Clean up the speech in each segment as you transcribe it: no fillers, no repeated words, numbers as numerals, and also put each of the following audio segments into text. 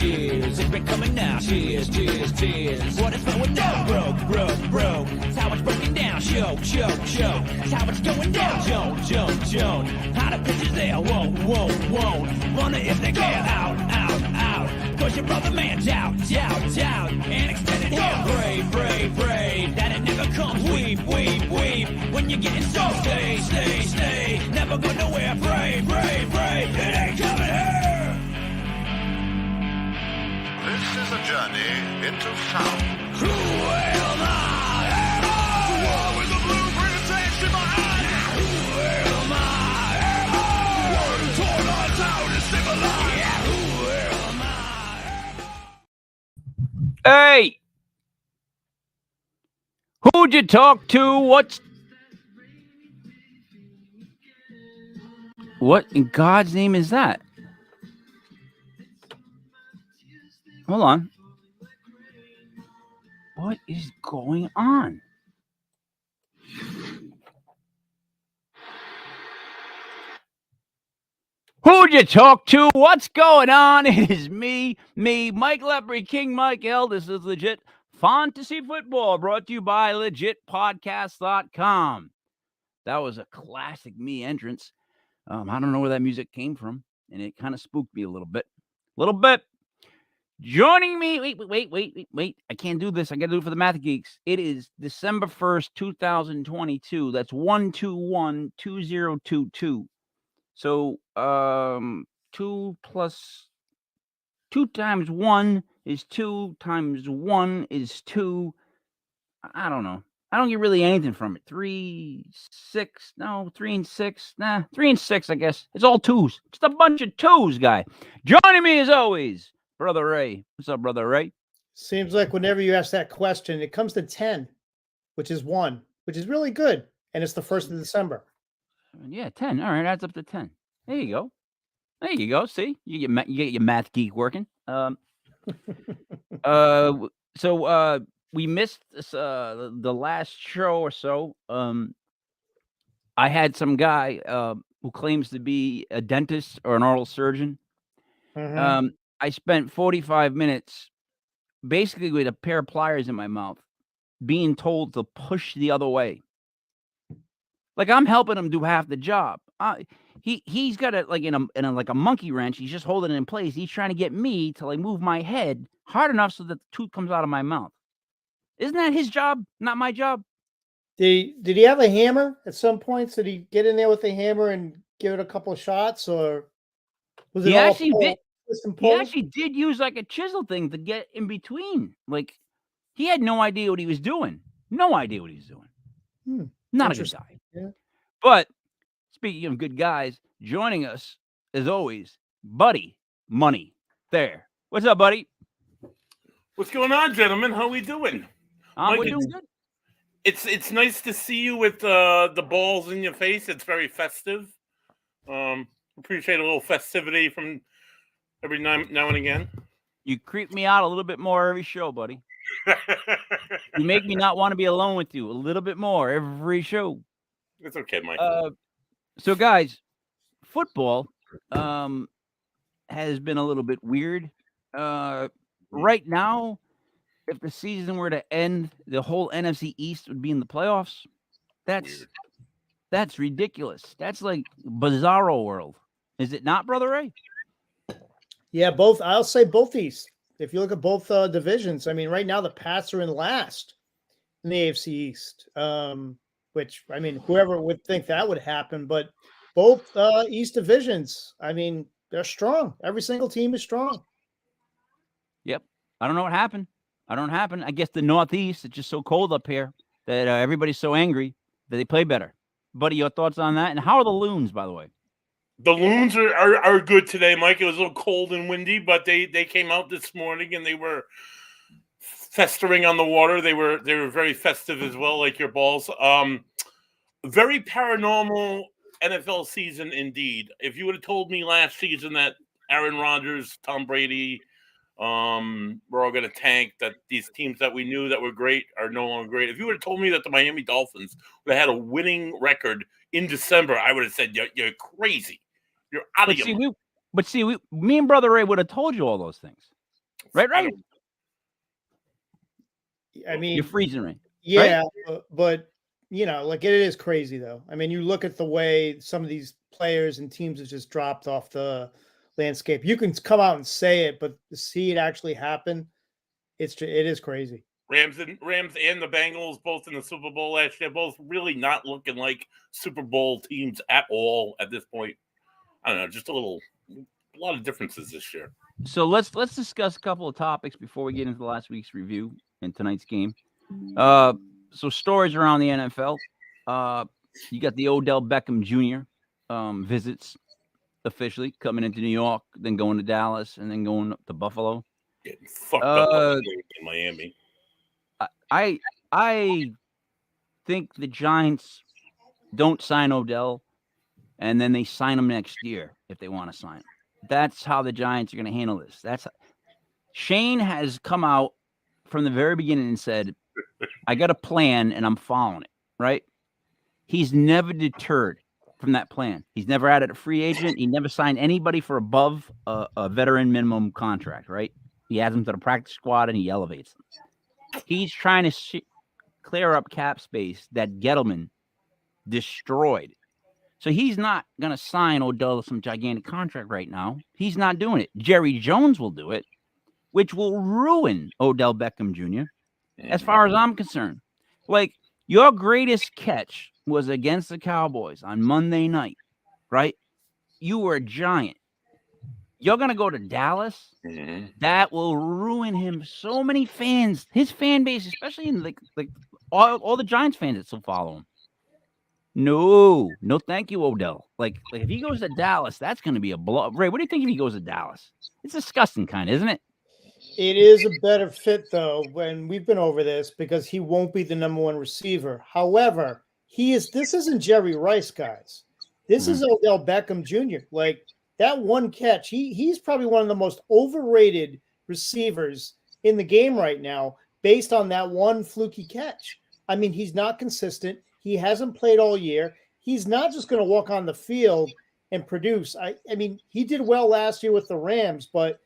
Cheers, it's been coming now. Cheers. What is going down? Broke. That's how it's breaking down. Show. That's how it's going down. Joan. How the bitches there? Won't. Wonder if they get out. Cause your brother man's out. And extended here. Brave. That it never comes. Weep. When you're getting so stay. Never go nowhere. Brave. It ain't coming here. This is a journey into sound. Who am I? The war with the blueprint attached in my hand. Who am I? The war who tore us out and still alive. Yeah, who am I? Hey! Who'd you talk to? What in God's name is that? Hold on. What is going on? Who'd you talk to? What's going on? It is me, Mike Lepre, King Mike L. This is Legit Fantasy Football, brought to you by LegitPodcast.com. That was a classic me entrance. I don't know where that music came from, and it kind of spooked me a little bit. Joining me, wait. I can't do this. I got to do it for the Math Geeks. It is December 1st, 2022. That's 121-2022. So, 2 times 1 is 2 times 1 is 2. I don't know. I don't get really anything from it. 3 and 6. Nah, 3 and 6, I guess. It's all twos. Just a bunch of twos, guy. Joining me as always, Brother Ray. What's up, Brother Ray? Seems like whenever you ask that question, it comes to 10, which is 1, which is really good. And it's the 1st of December. Yeah, 10. All right, adds up to 10. There you go. See, you get your math geek working. So we missed this, the last show or so. I had some guy who claims to be a dentist or an oral surgeon. Mm-hmm. I spent 45 minutes basically with a pair of pliers in my mouth, being told to push the other way. Like I'm helping him do half the job. He's got it like in a monkey wrench. He's just holding it in place. He's trying to get me to like move my head hard enough so that the tooth comes out of my mouth. Isn't that his job? Not my job. Did he have a hammer at some points? Did he get in there with a hammer and give it a couple of shots, or was it He actually did. He pull? actually did use like a chisel thing to get in between. Like he had no idea what he was doing. Not a good guy. Yeah. But speaking of good guys, joining us as always, Buddy Money. There. What's up, buddy? What's going on, gentlemen? How we doing? We're doing good. It's nice to see you with the balls in your face. It's very festive. Appreciate a little festivity from every now and again. You creep me out a little bit more every show, buddy. You make me not want to be alone with you a little bit more every show. It's okay, Mike. So guys, football has been a little bit weird. Right now, if the season were to end, the whole NFC East would be in the playoffs. That's ridiculous. That's like bizarro world. Is it not, Brother Ray? Yeah, both. I'll say both East. If you look at both divisions, I mean, right now the Pats are in last in the AFC East, which, I mean, whoever would think that would happen, but both East divisions, I mean, they're strong. Every single team is strong. Yep. I don't know what happened. I guess the Northeast, it's just so cold up here that everybody's so angry that they play better. Buddy, your thoughts on that? And how are the Loons, by the way? The Loons are good today, Mike. It was a little cold and windy, but they came out this morning and they were festering on the water. They were very festive as well, like your balls. Very paranormal NFL season indeed. If you would have told me last season that Aaron Rodgers, Tom Brady, we're all going to tank, that these teams that we knew that were great are no longer great. If you would have told me that the Miami Dolphins would have had a winning record in December, I would have said, you're crazy. You're out of your mind. Me and Brother Ray would have told you all those things. Right? I mean, you're freezing, Ray. Yeah, right? But you know, like it is crazy though. I mean, you look at the way some of these players and teams have just dropped off the landscape. You can come out and say it, but to see it actually happen, it is crazy. Rams and the Bengals both in the Super Bowl last year, both really not looking like Super Bowl teams at all at this point. I don't know, just a lot of differences this year. So let's discuss a couple of topics before we get into last week's review and tonight's game. So stories around the NFL. You got the Odell Beckham Jr. Visits officially coming into New York, then going to Dallas, and then going up to Buffalo. Getting fucked up in Miami. I think the Giants don't sign Odell, and then they sign him next year if they want to sign him. That's how the Giants are going to handle this. Shane has come out from the very beginning and said, I got a plan and I'm following it, right? He's never deterred from that plan. He's never added a free agent. He never signed anybody for above a veteran minimum contract, right? He adds them to the practice squad and he elevates them. He's trying to clear up cap space that Gettleman destroyed. So he's not going to sign Odell some gigantic contract right now. He's not doing it. Jerry Jones will do it, which will ruin Odell Beckham Jr. as far as I'm concerned. Like, your greatest catch was against the Cowboys on Monday night, right? You were a giant. You're going to go to Dallas? Mm-hmm. That will ruin him. So many fans, his fan base, especially in like all the Giants fans that still follow him. No, thank you, Odell. Like if he goes to Dallas, that's going to be a blow. Ray, what do you think if he goes to Dallas? It's disgusting, kind of, isn't it? It is a better fit, though, when we've been over this, because he won't be the number one receiver. However, this isn't Jerry Rice, guys. This is Odell Beckham Jr. Like that one catch, he's probably one of the most overrated receivers in the game right now, based on that one fluky catch. I mean, he's not consistent. He hasn't played all year. He's not just going to walk on the field and produce. I mean, he did well last year with the Rams, but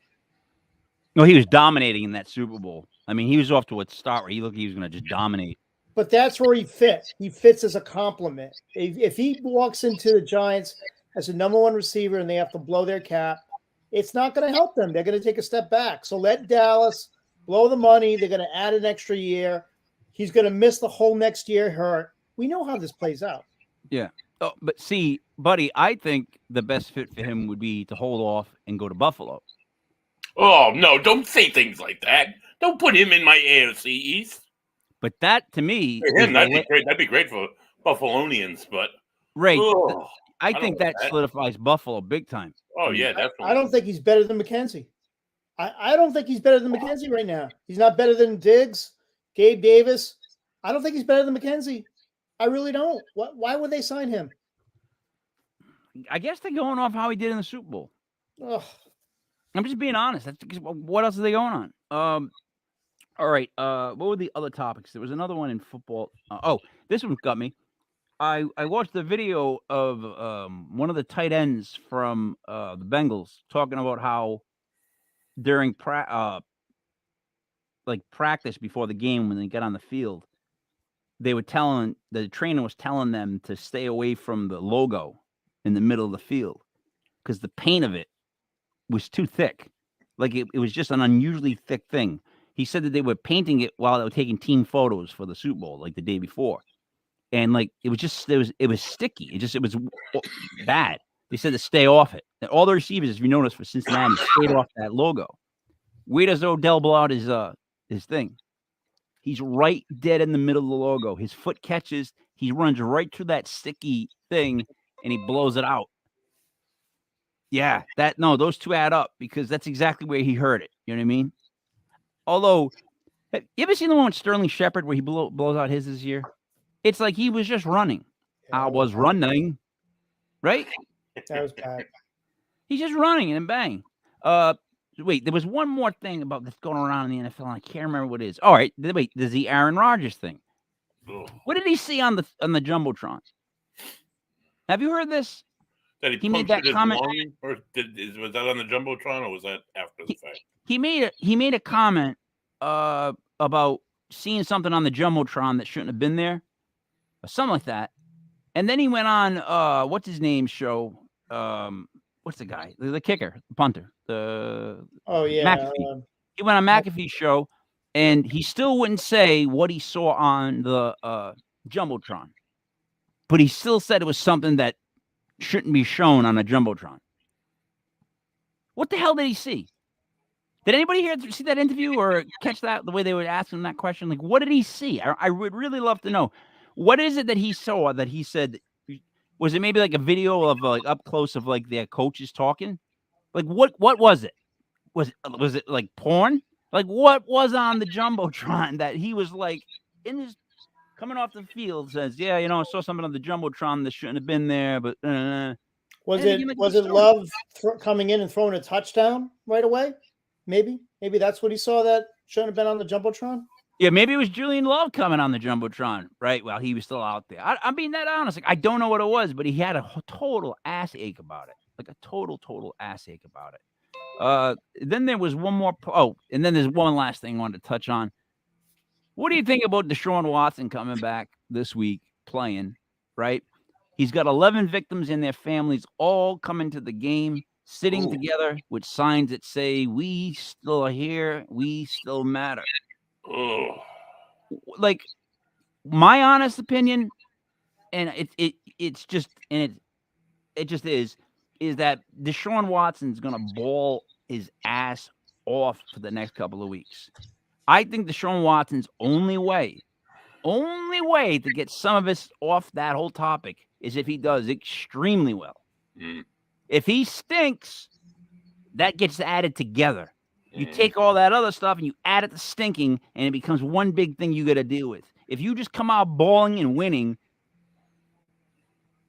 no, he was dominating in that Super Bowl. I mean, he was off to a start where he looked he was going to just dominate. But that's where he fits. He fits as a compliment. If he walks into the Giants as a number one receiver and they have to blow their cap, it's not going to help them. They're going to take a step back. So let Dallas blow the money. They're going to add an extra year. He's going to miss the whole next year hurt. We know how this plays out. Yeah. Oh, but see, buddy, I think the best fit for him would be to hold off and go to Buffalo. Oh, no, don't say things like that. Don't put him in my AFC East. But that, to me... that'd be great. That'd be great for Buffalonians, but... Ray, I think that solidifies Buffalo big time. Oh, yeah, definitely. I don't think he's better than McKenzie. I don't think he's better than McKenzie right now. He's not better than Diggs, Gabe Davis. I don't think he's better than McKenzie. I really don't. Why would they sign him? I guess they're going off how he did in the Super Bowl. Ugh. I'm just being honest. What else are they going on? All right. What were the other topics? There was another one in football. This one got me. I watched the video of one of the tight ends from the Bengals talking about how during practice before the game when they got on the field, the trainer was telling them to stay away from the logo in the middle of the field because the paint of it was too thick. Like it was just an unusually thick thing. He said that they were painting it while they were taking team photos for the Super Bowl, like the day before. And like, it was sticky. It was bad. They said to stay off it. And all the receivers, if you notice, for Cincinnati stayed off that logo. Where does Odell blow out his thing? He's right dead in the middle of the logo. His foot catches. He runs right through that sticky thing, and he blows it out. Yeah, those two add up because that's exactly where he heard it. You know what I mean? Although, have you ever seen the one with Sterling Shepard where he blows out his this year? It's like he was just running. I was running. right? That was bad. He's just running and bang. Wait, there was one more thing about this going around in the NFL, and I can't remember what it is. All right, wait, there's the Aaron Rodgers thing. Ugh. What did he see on the jumbotron? Have you heard this? That He made punctured that his comment- lung, or was that on the jumbotron, or was that after the fact? He made a comment about seeing something on the jumbotron that shouldn't have been there, or something like that. And then he went on what's his name show? What's the guy? The kicker, the punter, Oh yeah. McAfee. He went on McAfee's show, and he still wouldn't say what he saw on the jumbotron, but he still said it was something that shouldn't be shown on a jumbotron. What the hell did he see? Did anybody see that interview or catch that the way they would ask him that question? Like, what did he see? I would really love to know. What is it that he saw that he said? Was it maybe like a video of like up close of like their coaches talking? Like what was it? Was it like porn? Like what was on the jumbotron that he was like in his coming off the field says, yeah, I saw something on the jumbotron that shouldn't have been there, but Was And he it was like, Love coming in and throwing a touchdown right away? Maybe that's what he saw that shouldn't have been on the jumbotron. yeah, maybe it was Julian Love coming on the jumbotron, right? Well, he was still out there. I'm being that honest. Like I don't know what it was, but he had a total ass ache about it, like a total ass ache about it. Then there was one more. And then there's one last thing I wanted to touch on. What do you think about Deshaun Watson coming back this week playing? Right, he's got 11 victims and their families all coming to the game, sitting together with signs that say, "We still are here. We still matter." Oh, Like my honest opinion, and it just is that Deshaun Watson's gonna ball his ass off for the next couple of weeks. I think Deshaun Watson's only way to get some of us off that whole topic is if he does extremely well. If he stinks, that gets added together. You take all that other stuff and you add it to stinking, and it becomes one big thing you got to deal with. If you just come out balling and winning,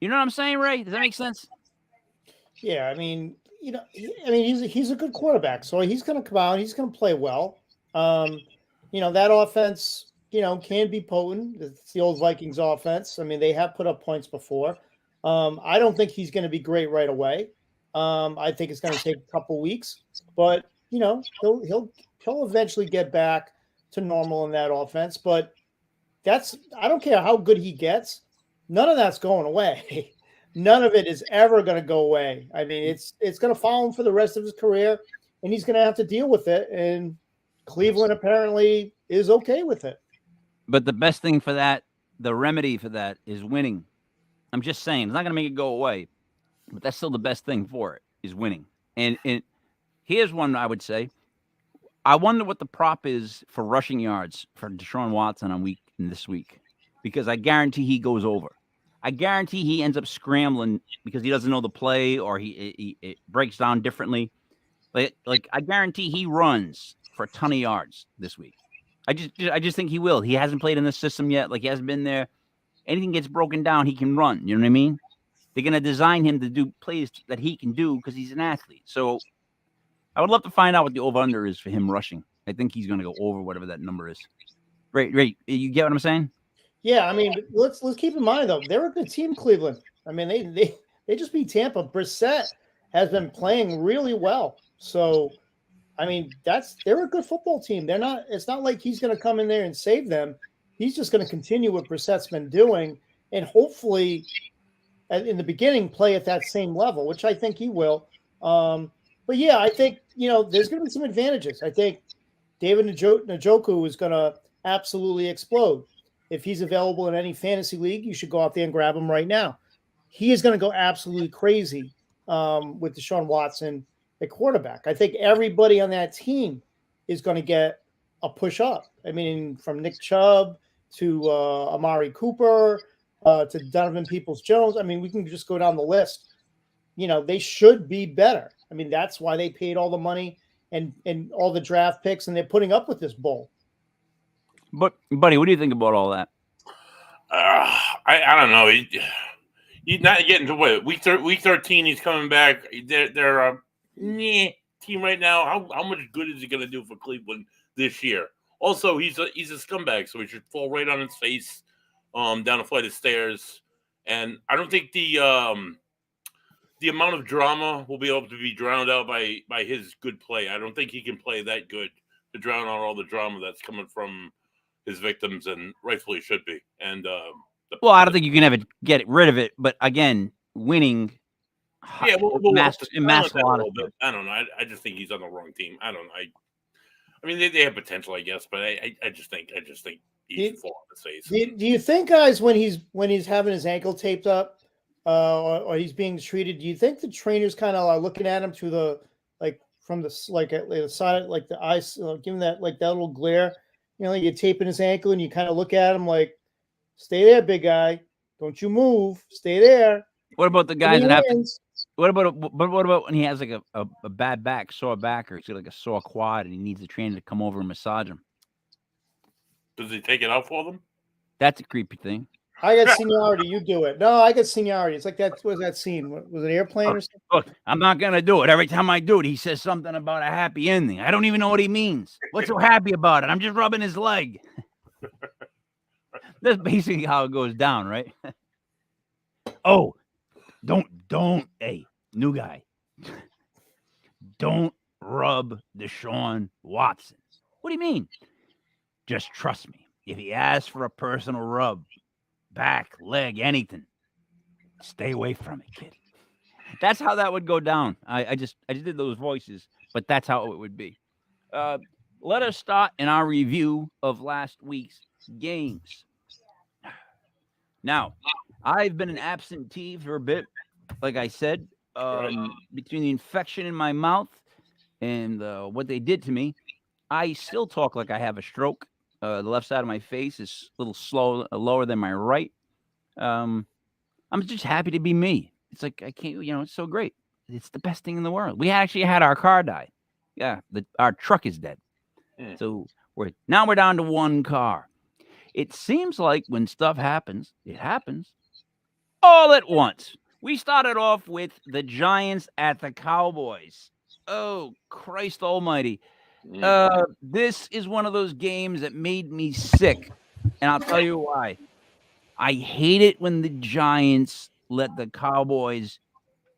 you know what I'm saying, Ray? Does that make sense? Yeah, I mean, he's a good quarterback, so he's going to come out. He's going to play well. That offense, can be potent. It's the old Vikings offense. I mean, they have put up points before. I don't think he's going to be great right away. I think it's going to take a couple weeks, but he'll eventually get back to normal in that offense. But I don't care how good he gets. None of that's going away. None of it is ever going to go away. I mean, it's going to follow him for the rest of his career, and he's going to have to deal with it. And Cleveland apparently is okay with it. But the best thing for that, the remedy for that is winning. I'm just saying, it's not going to make it go away, but that's still the best thing for it is winning. And here's one I would say. I wonder what the prop is for rushing yards for Deshaun Watson this week, because I guarantee he goes over. I guarantee he ends up scrambling because he doesn't know the play or it breaks down differently. Like I guarantee he runs for a ton of yards this week. I just think he will. He hasn't played in this system yet. Like he hasn't been there. Anything gets broken down, he can run. You know what I mean? They're going to design him to do plays that he can do because he's an athlete. So I would love to find out what the over-under is for him rushing. I think he's going to go over whatever that number is. Right. You get what I'm saying? Yeah, I mean, let's keep in mind, though, they're a good team, Cleveland. I mean, they just beat Tampa. Brissett has been playing really well. So, I mean, they're a good football team. It's not like he's going to come in there and save them. He's just going to continue what Brissett's been doing and hopefully in the beginning play at that same level, which I think he will. But yeah, I think, there's going to be some advantages. I think David Njoku is going to absolutely explode. If he's available in any fantasy league, you should go out there and grab him right now. He is going to go absolutely crazy with Deshaun Watson at quarterback. I think everybody on that team is going to get a push up. I mean, from Nick Chubb to Amari Cooper to Donovan Peoples-Jones. I mean, we can just go down the list. They should be better. I mean, that's why they paid all the money and all the draft picks, and they're putting up with this bowl. But, buddy, what do you think about all that? I don't know. He's not getting to what week 13. He's coming back. They're a team right now. How much good is he going to do for Cleveland this year? Also, he's a scumbag, so he should fall right on his face down a flight of stairs. And I don't think the amount of drama will be able to be drowned out by his good play. I don't think he can play that good to drown out all the drama that's coming from his victims, and rightfully should be. And well, I don't think you can ever get rid of it. But again, winning, yeah, we'll masks a lot of bit. I don't know. I just think he's on the wrong team. I don't know. I mean, they have potential, I guess, but I just think he should fall on his face. Do you think, guys, when he's having his ankle taped up, or he's being treated, do you think the trainers kind of are looking at him through the from the the side, like the eyes, giving that that little glare? You know, you're taping his ankle and you kind of look at him like, "Stay there, big guy. Don't you move. Stay there." What about the guys that have to? What about when he has like a bad back, sore back, or he's got like a sore quad, and he needs a trainer to come over and massage him? Does he take it out for them? That's a creepy thing. I got seniority. You do it. No, I got seniority. It's like that. What was that scene? Was it Airplane or something? Look, I'm not gonna do it. Every time I do it, he says something about a happy ending. I don't even know what he means. What's so happy about it? I'm just rubbing his leg. That's basically how it goes down, right? Oh, don't, hey, new guy. Don't rub Deshaun Watson. What do you mean? Just trust me. If he asks for a personal rub, back, leg, anything, stay away from it, kid. That's how that would go down. I just did those voices, but that's how it would be. Let us start in our review of last week's games. Now, I've been an absentee for a bit, like I said, between the infection in my mouth and what they did to me. I still talk like I have a stroke. The left side of my face is a little lower than my right. I'm just happy to be me. It's like I can't, it's so great. It's the best thing in the world. We actually had our car die. Yeah, our truck is dead. So we're down to one car. It seems like when stuff happens, it happens all at once. We started off with the Giants at the Cowboys. Oh, Christ almighty. This is one of those games that made me sick, and I'll tell you why. I hate it when the Giants let the Cowboys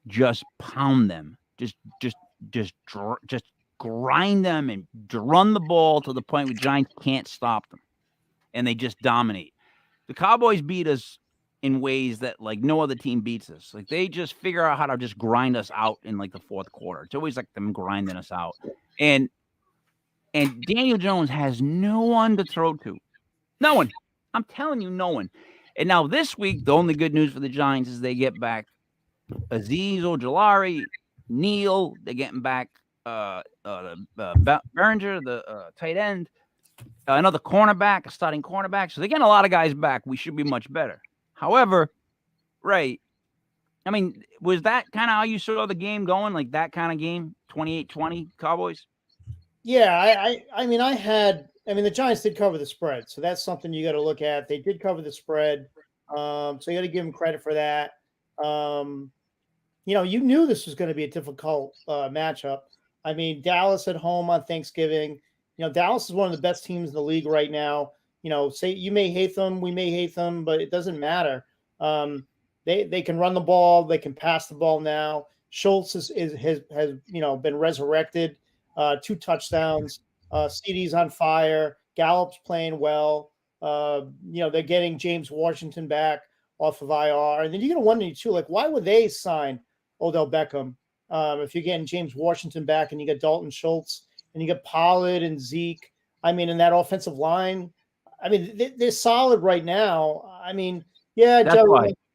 just pound them, just grind them and run the ball to the point where Giants can't stop them, and they just dominate. The Cowboys beat us in ways that like no other team beats us. Like they just figure out how to just grind us out in like the fourth quarter. It's always like them grinding us out, and Daniel Jones has no one to throw to. No one. I'm telling you, no one. And now this week, the only good news for the Giants is they get back Azeez Ojulari, Neal. They're getting back Behringer, the tight end, another cornerback, a starting cornerback. So they're getting a lot of guys back. We should be much better. However, Ray, I mean, was that kind of how you saw the game going? Like that kind of game, 28-20 Cowboys? Yeah, I mean, the Giants did cover the spread, so that's something you got to look at. They did cover the spread, so you got to give them credit for that. You knew this was going to be a difficult matchup. I mean, Dallas at home on Thanksgiving. Dallas is one of the best teams in the league right now. Say you may hate them, we may hate them, but it doesn't matter. They can run the ball, they can pass the ball now. Schultz has been resurrected. 2 touchdowns, CD's on fire, Gallup's playing well. They're getting James Washington back off of IR. And then you're going to wonder too, like, why would they sign Odell Beckham if you're getting James Washington back and you got Dalton Schultz and you got Pollard and Zeke? I mean, in that offensive line, I mean, they're solid right now. I mean, yeah, Joe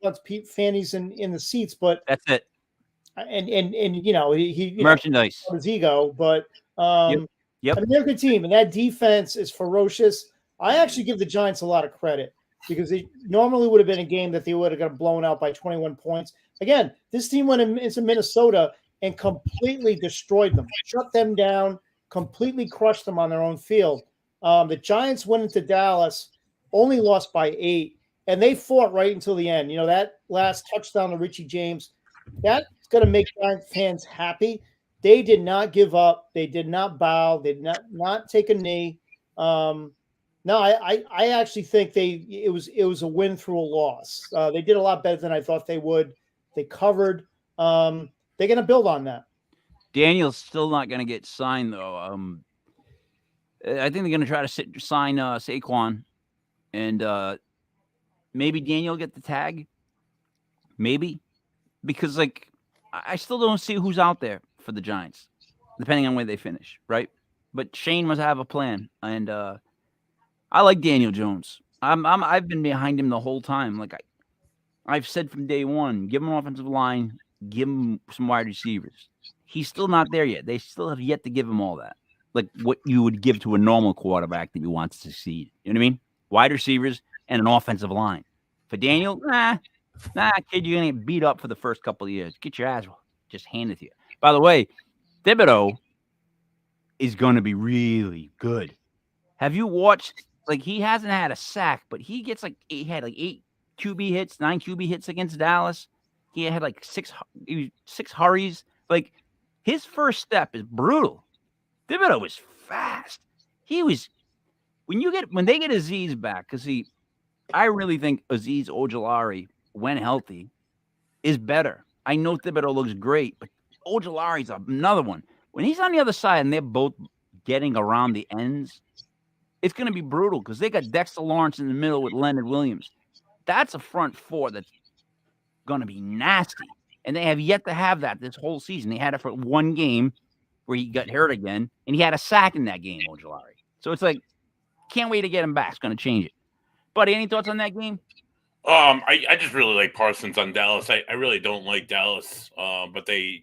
wants fannies in the seats, but that's it. And he merchandise his ego, but yep. I mean, they're a good team, and that defense is ferocious. I actually give the Giants a lot of credit because it normally would have been a game that they would have got blown out by 21 points. Again, this team went into Minnesota and completely destroyed them, shut them down, completely crushed them on their own field. The Giants went into Dallas, only lost by 8, and they fought right until the end. last touchdown to Richie James, that's going to make Giants fans happy. They did not give up. They did not bow. They did not take a knee. No, I actually think it was a win through a loss. They did a lot better than I thought they would. They covered. They're going to build on that. Daniel's still not going to get signed though. I think they're going to try to sign Saquon, and maybe Daniel get the tag. Maybe, because like I still don't see who's out there for the Giants, depending on where they finish, right? But Shane must have a plan, and I like Daniel Jones. I've been behind him the whole time. Like I've said from day one, give him an offensive line, give him some wide receivers. He's still not there yet. They still have yet to give him all that, like what you would give to a normal quarterback that you want to succeed. You know what I mean? Wide receivers and an offensive line. For Daniel, nah, kid, you're gonna get beat up for the first couple of years. Get your ass just handed to you. By the way, Thibodeau is going to be really good. Have you watched? Like he hasn't had a sack, but he had 8 QB hits, 9 QB hits against Dallas. He had like 6 hurries. Like his first step is brutal. Thibodeau was fast. When they get Azeez back, because I really think Azeez Ojulari, when healthy, is better. I know Thibodeau looks great, but Ojulari's another one. When he's on the other side and they're both getting around the ends, it's going to be brutal because they got Dexter Lawrence in the middle with Leonard Williams. That's a front four that's going to be nasty. And they have yet to have that this whole season. They had it for one game where he got hurt again, and he had a sack in that game, Ojulari. So it's like, can't wait to get him back. It's going to change it. Buddy, any thoughts on that game? I just really like Parsons on Dallas. I really don't like Dallas, but the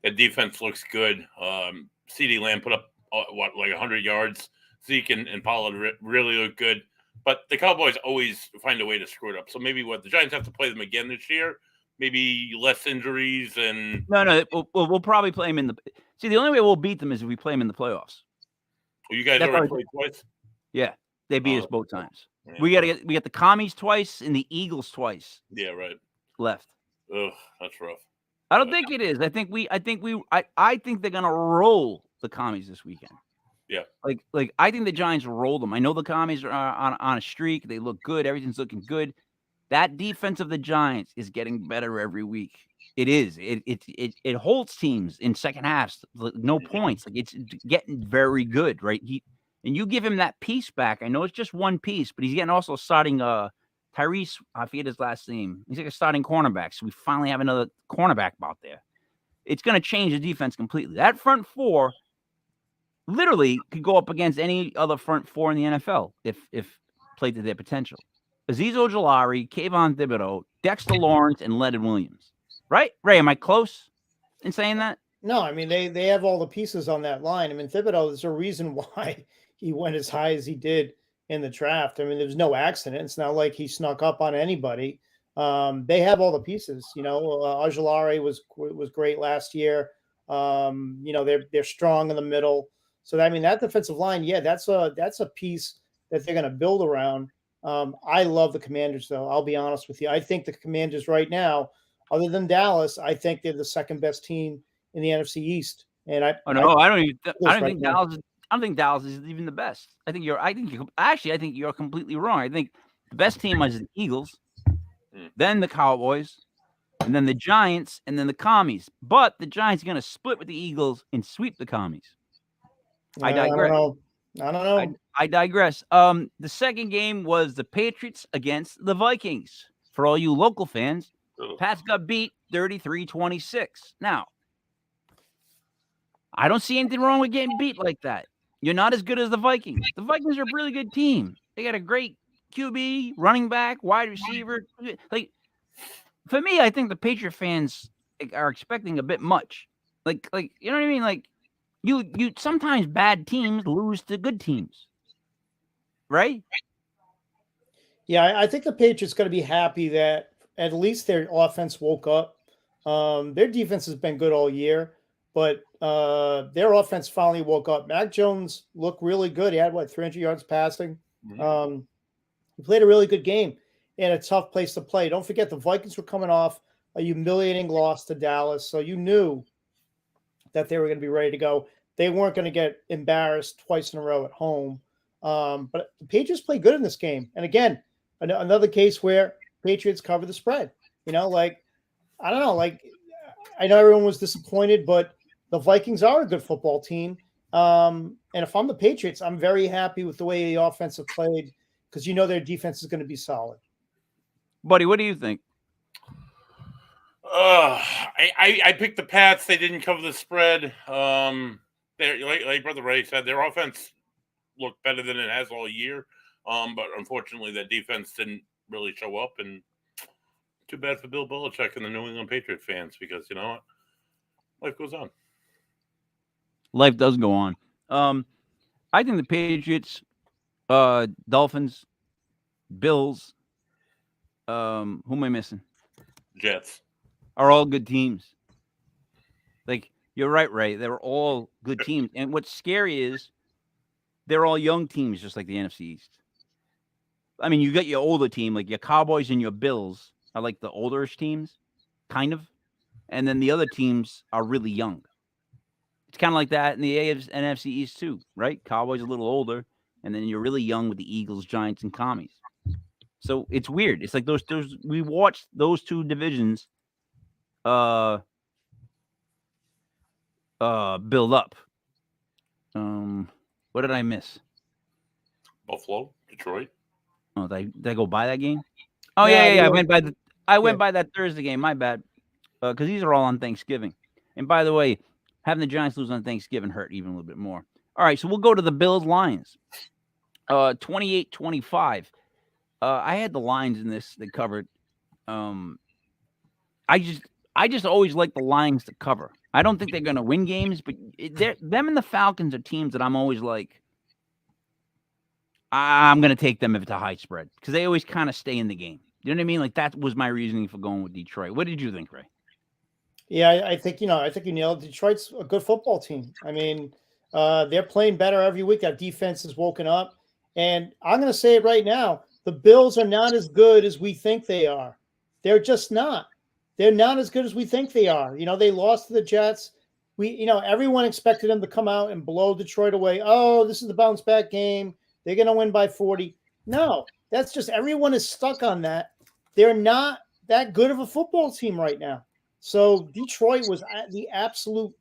defense looks good. CeeDee Lamb put up, 100 yards. Zeke and Pollard really look good. But the Cowboys always find a way to screw it up. So maybe the Giants have to play them again this year. Maybe less injuries and no. We'll probably play them in the. See, the only way we'll beat them is if we play them in the playoffs. Well, you guys already played twice. Yeah, they beat us both times. Yeah. We got the Commies twice and the Eagles twice. Yeah, right. Left. Ugh, that's rough. I don't think it is. I think they're gonna roll the Commies this weekend. Yeah. Like I think the Giants roll them. I know the Commies are on a streak. They look good. Everything's looking good. That defense of the Giants is getting better every week. It is. It holds teams in second halves. No points. Like it's getting very good, right? And you give him that piece back. I know it's just one piece, but he's getting also starting Tyrese. I forget his last name. He's like a starting cornerback. So we finally have another cornerback out there. It's going to change the defense completely. That front four literally could go up against any other front four in the NFL if played to their potential. Azeez Ojulari, Kayvon Thibodeau, Dexter Lawrence, and Leonard Williams. Right? Ray, am I close in saying that? No, I mean, they have all the pieces on that line. I mean, Thibodeau, there's a reason why he went as high as he did in the draft. I mean, there's no accident. It's not like he snuck up on anybody. They have all the pieces. You know, Ojulari was great last year. You know, they're strong in the middle. So, I mean, that defensive line, yeah, that's a piece that they're going to build around. I love the Commanders, though. I'll be honest with you. I think the Commanders right now, other than Dallas, I think they're the second best team in the NFC East. And I don't think Dallas is even the best. I think you're completely wrong. I think the best team is the Eagles, then the Cowboys, and then the Giants, and then the Commies. But the Giants are going to split with the Eagles and sweep the Commies. I digress. I don't know. I digress. The second game was the Patriots against the Vikings. For all you local fans, Pats got beat 33-26. Now, I don't see anything wrong with getting beat like that. You're not as good as the Vikings. The Vikings are a really good team. They got a great QB, running back, wide receiver. Like, for me, I think the Patriot fans are expecting a bit much. Like you know what I mean? Like, you sometimes bad teams lose to good teams, right? Yeah, I think the Patriots going to be happy that at least their offense woke up. Their defense has been good all year, but their offense finally woke up. Mac Jones looked really good. He had 300 yards passing. He played a really good game, in a tough place to play. Don't forget the Vikings were coming off a humiliating loss to Dallas, so you knew that they were going to be ready to go. They weren't going to get embarrassed twice in a row at home. But the Patriots played good in this game. And again, another case where Patriots cover the spread. You know, like, I don't know, like, I know everyone was disappointed, but the Vikings are a good football team. And if I'm the Patriots, I'm very happy with the way the offense have played because you know their defense is going to be solid. Buddy, what do you think? I picked the Pats. They didn't cover the spread. Like Brother Ray said, their offense looked better than it has all year. But unfortunately, that defense didn't really show up. And too bad for Bill Belichick and the New England Patriot fans because, you know what? Life goes on. Life does go on. I think the Patriots, Dolphins, Bills, who am I missing? Jets are all good teams. Like, you're right, Ray. They're all good teams. And what's scary is they're all young teams, just like the NFC East. I mean, you got your older team, like your Cowboys and your Bills are like the older-ish teams, kind of. And then the other teams are really young. It's kind of like that in the NFC East too, right? Cowboys a little older, and then you're really young with the Eagles, Giants, and Commies. So it's weird. It's like those we watched those two divisions build up. What did I miss? Buffalo, Detroit. Oh, did I go by that game? Oh yeah. I went by that Thursday game. My bad. Because these are all on Thanksgiving. And by the way, having the Giants lose on Thanksgiving hurt even a little bit more. All right, so we'll go to the Bills-Lions. 28-25. I had the Lions in this that covered. I just always like the Lions to cover. I don't think they're going to win games, but them and the Falcons are teams that I'm always like, I'm going to take them if it's a high spread because they always kind of stay in the game. You know what I mean? Like that was my reasoning for going with Detroit. What did you think, Ray? Yeah, I think you nailed it. Detroit's a good football team. I mean, they're playing better every week. That defense is woken up. And I'm going to say it right now. The Bills are not as good as we think they are. They're just not. They're not as good as we think they are. You know, they lost to the Jets. Everyone expected them to come out and blow Detroit away. Oh, this is the bounce back game. They're going to win by 40. No, that's just everyone is stuck on that. They're not that good of a football team right now. So Detroit was the absolute,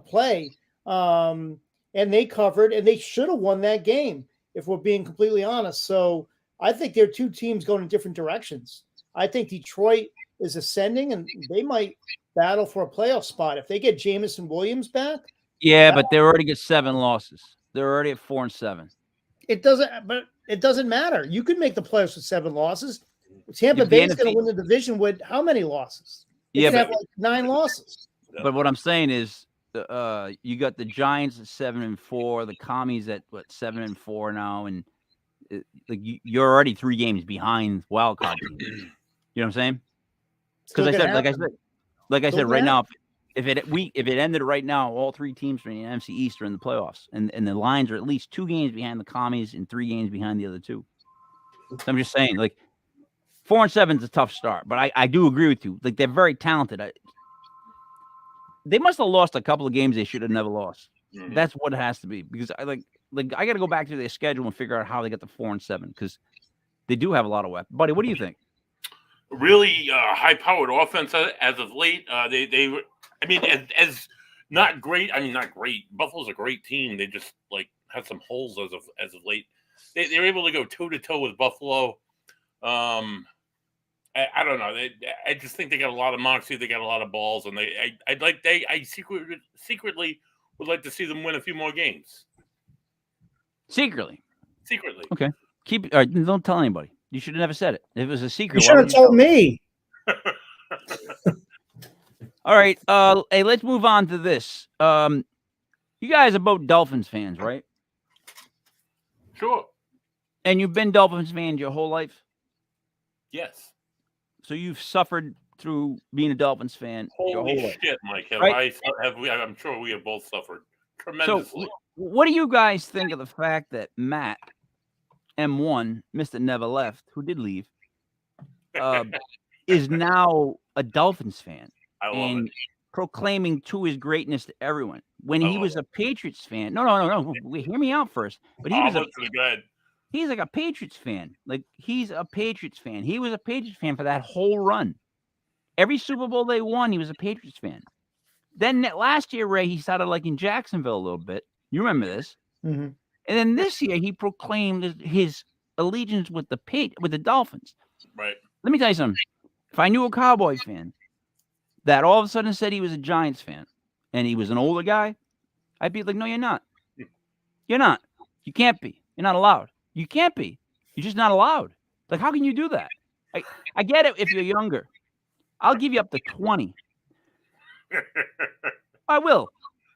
play. And they covered, and they should have won that game, if we're being completely honest. So I think they're two teams going in different directions. I think Detroit is ascending, and they might battle for a playoff spot. If they get Jameson Williams back. Yeah, but they already get 7 losses. They're already at 4-7. It doesn't matter. You could make the playoffs with 7 losses. Tampa Bay's going to win the division with how many losses? They have like 9 losses. But what I'm saying is, you got the Giants at 7-4, the Commies at 7-4 now, and you're already 3 games behind wild card teams. You know what I'm saying? Because like I said, right now, if it ended right now, all 3 teams from the NFC East are in the playoffs, and the Lions are at least 2 games behind the Commies and 3 games behind the other 2. So I'm just saying, like, 4-7 is a tough start, but I do agree with you. Like, they're very talented. They must have lost a couple of games they should have never lost. Mm-hmm. That's what it has to be, because I got to go back to their schedule and figure out how they got to 4-7 because they do have a lot of weapons. Buddy, what do you think? Really high-powered offense as of late. As not great. I mean, not great. Buffalo's a great team. They just had some holes as of late. They're able to go toe-to-toe with Buffalo. I don't know. I just think they got a lot of moxie. They got a lot of balls, and I secretly would like to see them win a few more games. Secretly. Okay. Keep it. All right, don't tell anybody. You should have never said it. If it was a secret, you should have told me. All right. Hey, let's move on to this. You guys are both Dolphins fans, right? Sure. And you've been Dolphins fans your whole life? Yes. So you've suffered through being a Dolphins fan your whole life. Shit, Mike. I'm sure we have both suffered tremendously. So, what do you guys think of the fact that Matt, M1, Mr. Never Left, who did leave, is now a Dolphins fan I love and it. proclaiming to his greatness to everyone. When I he love was a Patriots fan, no. Hear me out first. But he I'm was listening. Go ahead. he's like a Patriots fan. Like he's a Patriots fan. He was a Patriots fan for that whole run. Every Super Bowl they won, he was a Patriots fan. Then last year, Ray, he started liking Jacksonville a little bit. You remember this? Mhm. And then this year, he proclaimed his allegiance with the Dolphins. Right. Let me tell you something. If I knew a Cowboy fan that all of a sudden said he was a Giants fan and he was an older guy, I'd be like, no, you're not. You're not. You can't be. You're not allowed. You can't be. You're just not allowed. Like, how can you do that? I get it if you're younger. I'll give you up to 20. I will.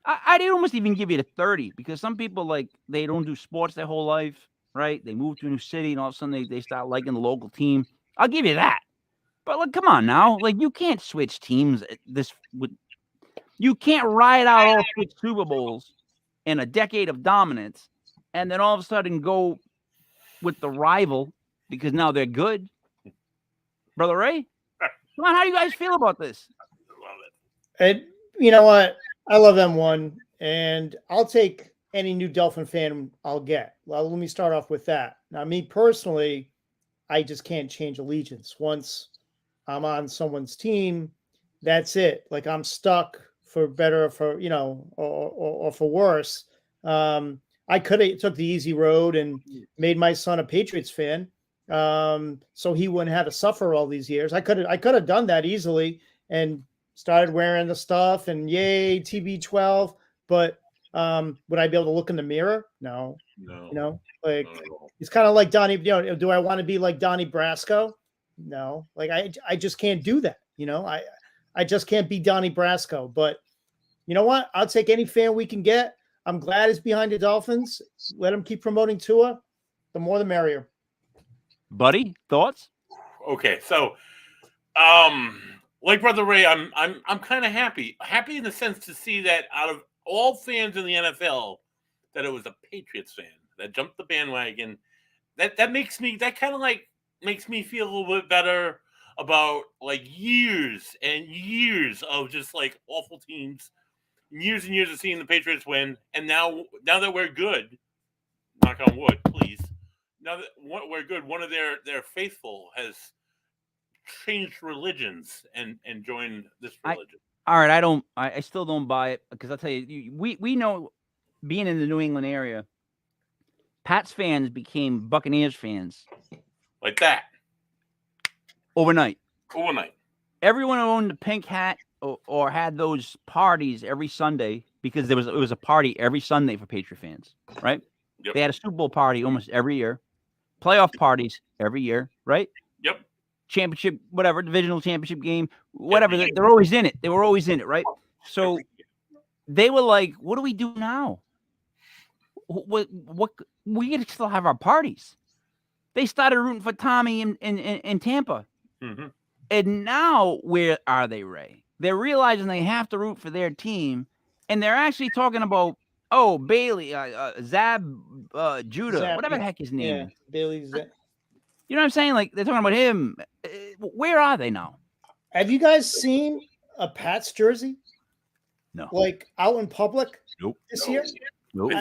I'd almost even give you to 30 because some people, like, they don't do sports their whole life, right? They move to a new city and all of a sudden they start liking the local team. I'll give you that. But, like, come on now. Like, you can't switch teams. You can't ride out all 6 Super Bowls in a decade of dominance and then all of a sudden go with the rival because now they're good. Brother Ray, come on, how do you guys feel about this? Love it. And you know what? I love M1, and I'll take any new Dolphin fan I'll get. Well, let me start off with that. Now, me personally, I just can't change allegiance. Once I'm on someone's team, that's it. Like I'm stuck for better, for or for worse. I could have took the easy road and made my son a Patriots fan, so he wouldn't have to suffer all these years. I could have done that easily and started wearing the stuff and yay TB12. But would I be able to look in the mirror? No. No. Like Not at all. it's kind of like Donnie. Do I want to be like Donnie Brasco? No. Like I just can't do that. I just can't be Donnie Brasco. But you know what? I'll take any fan we can get. I'm glad he's behind the Dolphins. Let him keep promoting Tua. The more the merrier. Buddy, thoughts? Okay, so like Brother Ray, I'm kind of happy in the sense to see that out of all fans in the NFL, that it was a Patriots fan that jumped the bandwagon. That kind of like makes me feel a little bit better about like years and years of just like awful teams, years and years of seeing the Patriots win, and now that we're good, knock on wood, please. Now that we're good, one of their faithful has changed religions and joined this religion. All right, I still don't buy it because I'll tell you, we know, being in the New England area, Pats fans became Buccaneers fans Like that. overnight. Everyone Everyone who owned a pink hat or had those parties every Sunday, because it was a party every Sunday for Patriot fans, right? Yep. They had a Super Bowl party almost every year, playoff parties every year, right? Yep. Championship, whatever, divisional championship game, whatever. They're always in it. They were always in it, right? So they were like, "What do we do now? What we could still have our parties." They started rooting for Tommy in Tampa, Mm-hmm. and now where are they, Ray? They're realizing they have to root for their team, and they're actually talking about, oh, Bailey, Judah, Zab, whatever the heck his name Yeah, is. Bailey's. You know what I'm saying? Like, they're talking about him. Where are they now? Have you guys seen a Pats jersey No. like out in public Nope. this year? Nope.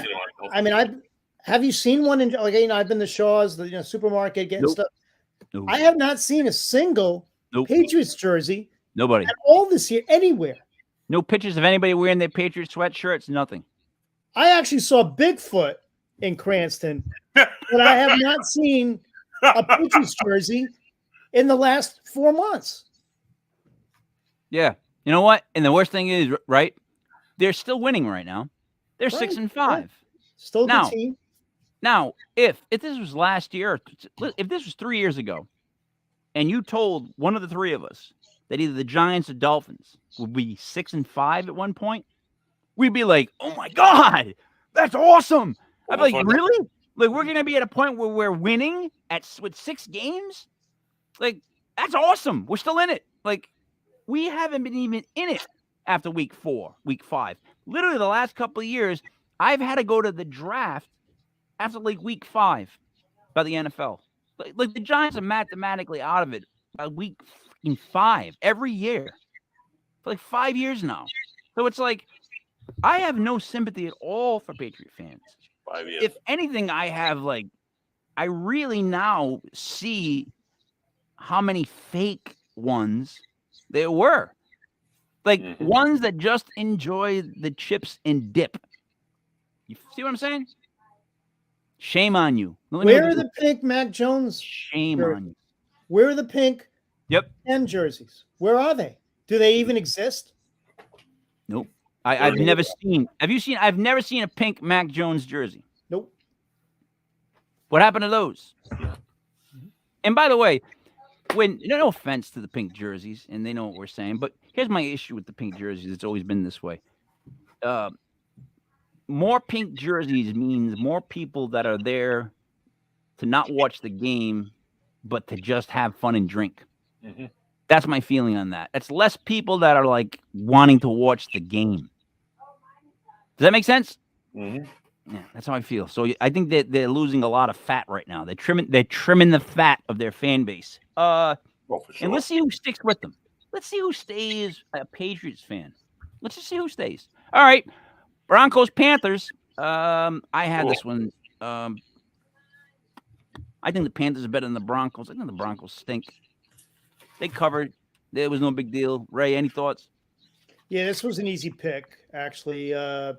I mean, have you seen one in I've been to Shaw's, the supermarket getting Nope. stuff. Nope. I have not seen a single Nope. Patriots jersey Nobody. at all this year anywhere. No pictures of anybody wearing their Patriot sweatshirts. Nothing. I actually saw Bigfoot in Cranston, but I have not seen a Patriots jersey in the last 4 months. Yeah. You know what? And the worst thing is, right? They're still winning right now. They're Right, 6-5. Still a good Now- team. Now, if this was last year, if this was 3 years ago, and you told one of the three of us that either the Giants or Dolphins would be 6-5 at one point, we'd be like, "Oh my God, that's awesome!" I'd be like, "Really? Like, we're gonna be at a point where we're winning with 6 games? Like, that's awesome. We're still in it. Like, we haven't been even in it after week 4, week 5. Literally, the last couple of years, I've had to go to the draft after like week 5 by the NFL. Like the Giants are mathematically out of it by week 5 every year for like 5 years now. So it's like I have no sympathy at all for Patriot fans. 5 years. If anything, I really now see how many fake ones there were. Like ones that just enjoy the chips and dip. You see what I'm saying? Shame on you. Where are the pink Mac Jones? Shame on you. Where are the pink Yep. M jerseys? Where are they? Do they even exist? Nope. I've never seen. Have you seen? I've never seen a pink Mac Jones jersey. Nope. What happened to those? And by the way, no offense to the pink jerseys, and they know what we're saying, but here's my issue with the pink jerseys. It's always been this way. More pink jerseys means more people that are there to not watch the game, but to just have fun and drink. Mm-hmm. That's my feeling on that. It's less people that are like wanting to watch the game. Does that make sense? Mm-hmm. Yeah, that's how I feel. So I think that they're losing a lot of fat right now. They're trimming the fat of their fan base. For sure. And let's see who sticks with them. Let's see who stays a Patriots fan. Let's just see who stays. All right. Broncos, Panthers. I had this one. I think the Panthers are better than the Broncos. I think the Broncos stink. They covered. There was no big deal. Ray, any thoughts? Yeah, this was an easy pick, actually,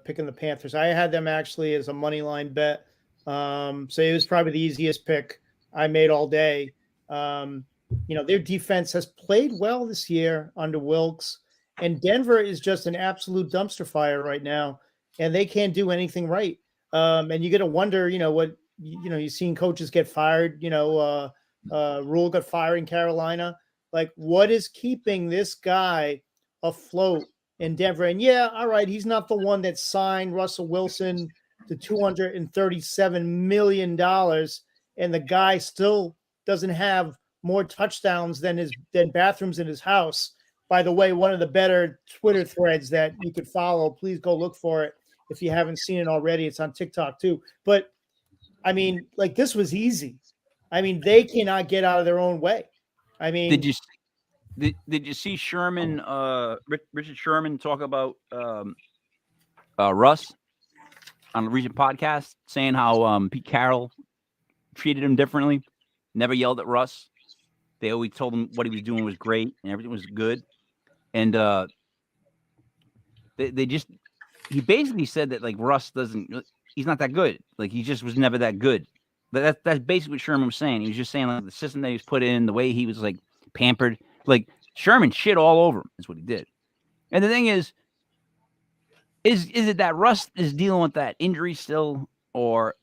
picking the Panthers. I had them actually as a money line bet. So it was probably the easiest pick I made all day. Their defense has played well this year under Wilkes, and Denver is just an absolute dumpster fire right now, and they can't do anything right. And you got to wonder, you've seen coaches get fired. Rule got fired in Carolina. Like, what is keeping this guy afloat in Denver? And yeah, all right, he's not the one that signed Russell Wilson to $237 million, and the guy still doesn't have more touchdowns than bathrooms in his house. By the way, one of the better Twitter threads that you could follow, please go look for it if you haven't seen it already. It's on TikTok too. But I mean, like, this was easy. I mean, they cannot get out of their own way. I mean, did you see Sherman, Richard Sherman, talk about Russ on the recent podcast, saying how Pete Carroll treated him differently, never yelled at Russ. They always told him what he was doing was great and everything was good. And he basically said that, like, Russ he's not that good. Like, he just was never that good. But that's basically what Sherman was saying. He was just saying, like, the system that he was put in, the way he was, like, pampered. Like, Sherman shit all over him is what he did. And the thing is it that Russ is dealing with that injury still, or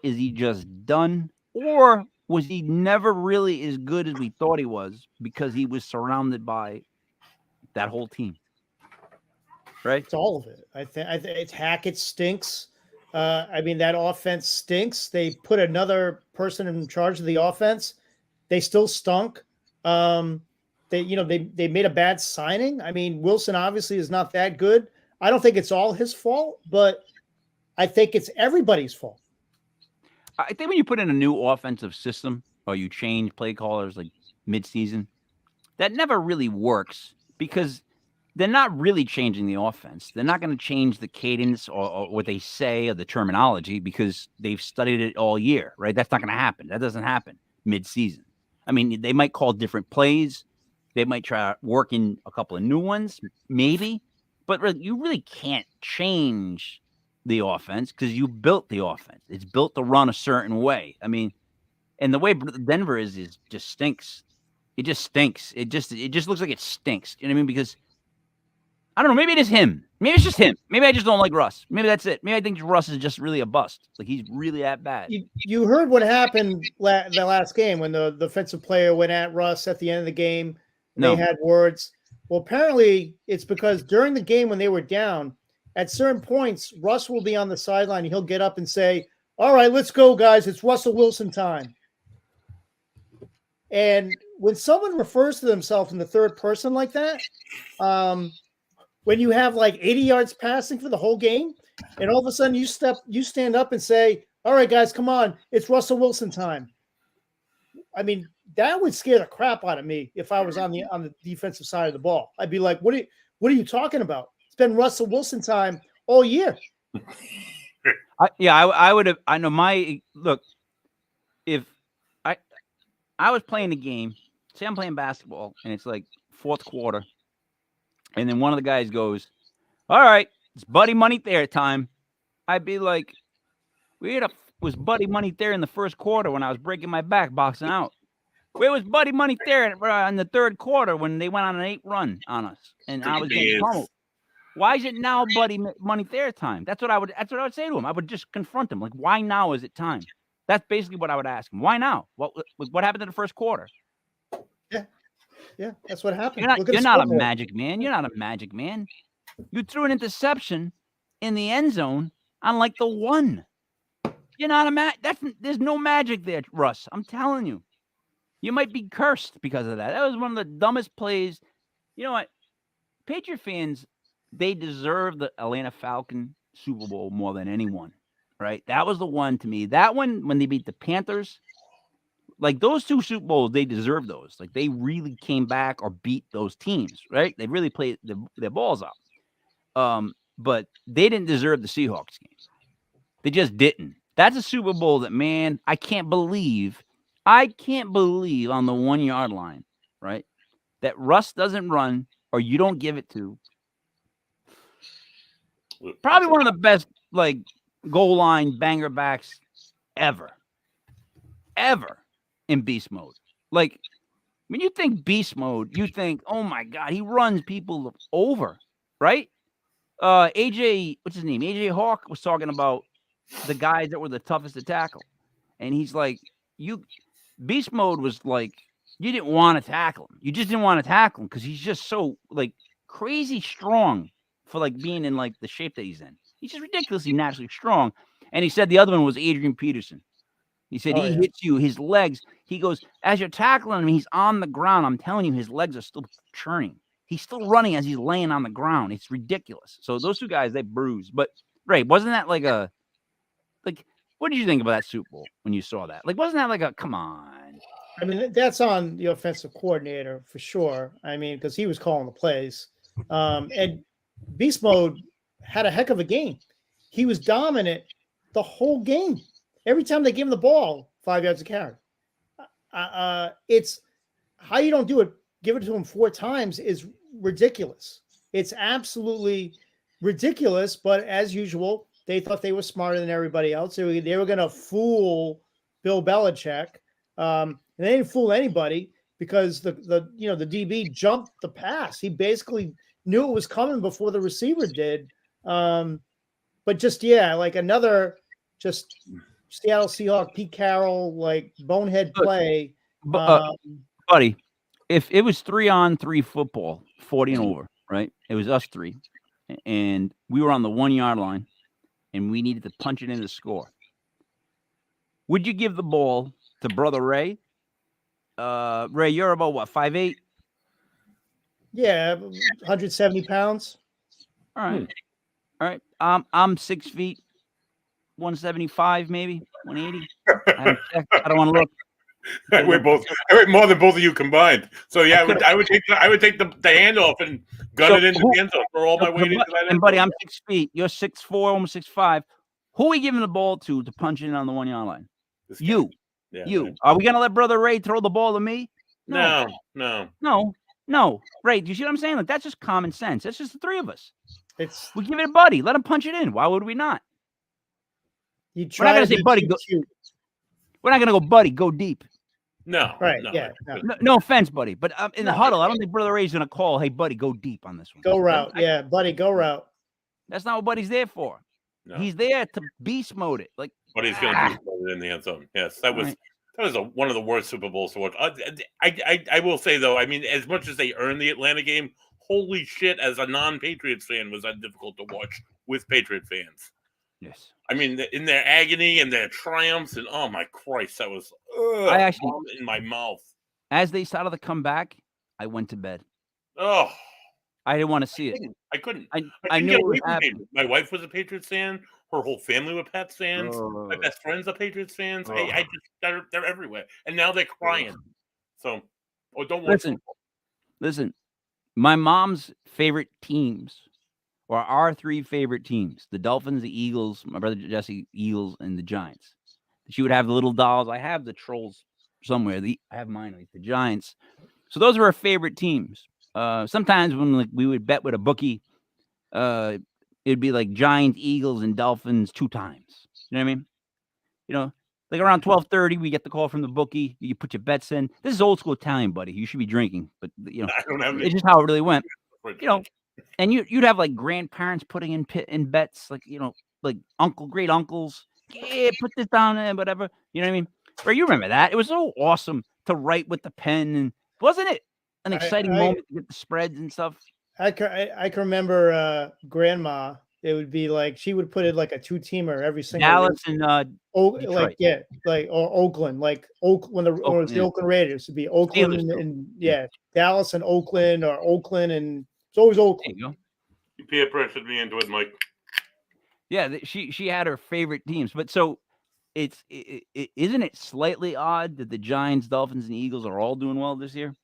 is he just done? Or was he never really as good as we thought he was because he was surrounded by that whole team? Right? It's all of it. I think it's Hackett stinks. That offense stinks. They put another person in charge of the offense. They still stunk. They made a bad signing. I mean, Wilson obviously is not that good. I don't think it's all his fault, but I think it's everybody's fault. I think when you put in a new offensive system or you change play callers like mid-season, that never really works because they're not really changing the offense. They're not going to change the cadence or what they say or the terminology because they've studied it all year, right? That's not going to happen. That doesn't happen mid-season. I mean, they might call different plays. They might try working a couple of new ones, maybe. But you really can't change the offense because you built the offense. It's built to run a certain way. I mean, and the way Denver is just stinks. It just stinks. It just looks like it stinks. You know what I mean? Because I don't know. Maybe it is him. Maybe it's just him. Maybe I just don't like Russ. Maybe that's it. Maybe I think Russ is just really a bust. Like, he's really that bad. You heard what happened the last game when the defensive player went at Russ at the end of the game. They had words. Well, apparently it's because during the game when they were down, at certain points, Russ will be on the sideline and he'll get up and say, "All right, let's go, guys. It's Russell Wilson time." And when someone refers to themselves in the third person like that, when you have like 80 yards passing for the whole game, and all of a sudden you stand up and say, "All right, guys, come on, it's Russell Wilson time." I mean, that would scare the crap out of me if I was on the defensive side of the ball. I'd be like, what are you talking about? It's been Russell Wilson time all year. I would have. I know my look. If I was playing the game, say I'm playing basketball, and it's like fourth quarter, and then one of the guys goes, "All right, it's Buddy Money Thayer time." I'd be like, was Buddy Money Thayer in the first quarter when I was breaking my back boxing out? Where was Buddy Money Thayer in the third quarter when they went on an 8 run on us and I was getting pummeled? Why is it now Buddy Money Thayer time? That's what I would say to him. I would just confront him. Like, why now is it time? That's basically what I would ask him. Why now? What happened in the first quarter? Yeah, that's what happened. You're not a magic man. You're not a magic man. You threw an interception in the end zone on like the 1. You're not there's no magic there, Russ. I'm telling you. You might be cursed because of that. That was one of the dumbest plays. You know what? Patriot fans, they deserve the Atlanta Falcon Super Bowl more than anyone, right? That was the one to me. That one, when they beat the Panthers, like those 2 Super Bowls, they deserve those. Like they really came back or beat those teams, right? They really played their balls out. But they didn't deserve the Seahawks game. They just didn't. That's a Super Bowl that, man, I can't believe on the 1 yard line, right? That Russ doesn't run or you don't give it to. Probably one of the best like goal line banger backs ever in beast mode. Like when you think beast mode, you think, oh my God, he runs people over, right? AJ, what's his name? AJ Hawk was talking about the guys that were the toughest to tackle. And he's like, beast mode was like, you didn't want to tackle him. You just didn't want to tackle him because he's just so like crazy strong for like being in like the shape that he's in. He's just ridiculously naturally strong. And he said the other one was Adrian Peterson. He said he hits you, his legs. He goes, as you're tackling him, he's on the ground. I'm telling you, his legs are still churning. He's still running as he's laying on the ground. It's ridiculous. So those 2 guys, they bruised. But Ray, wasn't that like what did you think about that Super Bowl when you saw that? Like, wasn't that like come on? I mean, that's on the offensive coordinator for sure. I mean, because he was calling the plays. And Beast Mode had a heck of a game. He was dominant the whole game. Every time they gave him the ball, 5 yards of carry. It's how you don't do it. Give it to him 4 times is ridiculous. It's absolutely ridiculous. But as usual, they thought they were smarter than everybody else. They were going to fool Bill Belichick. And they didn't fool anybody because the DB jumped the pass. He basically knew it was coming before the receiver did. But just, like another just Seattle Seahawks, Pete Carroll, like bonehead play. Buddy, if it was 3-on-3 football, 40 and over, right? It was us 3. And we were on the 1 yard line and we needed to punch it in to score. Would you give the ball to brother Ray? Ray, you're about what, 5'8"? Yeah, 170 pounds. All right. I'm 6 feet, 175, maybe 180. I don't want to look. I weigh more than both of you combined. So yeah, I would take the handoff and gun it into the end zone for all my weight into that. And buddy, I'm 6 feet. You're 6'4", almost 6'5". Who are we giving the ball to punch in on the 1 yard line? You. Yeah, you. right. Are we gonna let brother Ray throw the ball to me? No. Ray, do you see what I'm saying? Like that's just common sense. That's just the 3 of us. We give it to Buddy. Let him punch it in. Why would we not? We're not gonna say, Buddy. We're not gonna go, Buddy. Go deep. No. Right. No, Yeah. No offense, Buddy, but in the huddle, I don't think brother Ray's gonna call, "Hey, Buddy, go deep on this one." Go route. Yeah, Buddy, go route. That's not what Buddy's there for. No. He's there to beast mode it. Like, but he's going to be in the end zone. Yes, that was one of the worst Super Bowls to watch. I will say though, I mean, as much as they earned the Atlanta game, holy shit! As a non-Patriots fan, was that difficult to watch with Patriot fans? Yes. I mean, in their agony and their triumphs, and oh my Christ, that was I actually in my mouth. As they started to come back, I went to bed. Oh, I didn't want to see it. I couldn't. I knew it was happening. My wife was a Patriots fan. Her whole family were Pats fans. My best friends are Patriots fans. I just they're everywhere, and now they're crying. So, or don't watch Listen. football. Listen, my mom's favorite teams, or our 3 favorite teams: the Dolphins, the Eagles, my brother Jesse, Eagles, and the Giants. She would have the little dolls. I have the trolls somewhere. I have mine, like the Giants. So those were our favorite teams. Sometimes when we would bet with a bookie, it'd be like Giants, Eagles, and Dolphins 2 times. You know what I mean? You know, like around 12:30, we get the call from the bookie. You put your bets in. This is old school Italian, buddy. You should be drinking, but you know, I don't have it's just how it really went. any. You know, and you'd have like grandparents putting in bets, like like great uncles. Yeah, put this down there, whatever. You know what I mean? Or you remember that? It was so awesome to write with the pen, and wasn't it an exciting moment to get the spreads and stuff? I can remember grandma. It would be like she would put it like a 2-teamer every single Dallas week. and Like or Oakland, like when it was the Oakland Raiders, it'd be Oakland and Dallas and Oakland, or Oakland, and it's always Oakland. There you go. You peer pressured me into it, Mike. Yeah, she had her favorite teams, but so isn't it slightly odd that the Giants, Dolphins, and Eagles are all doing well this year?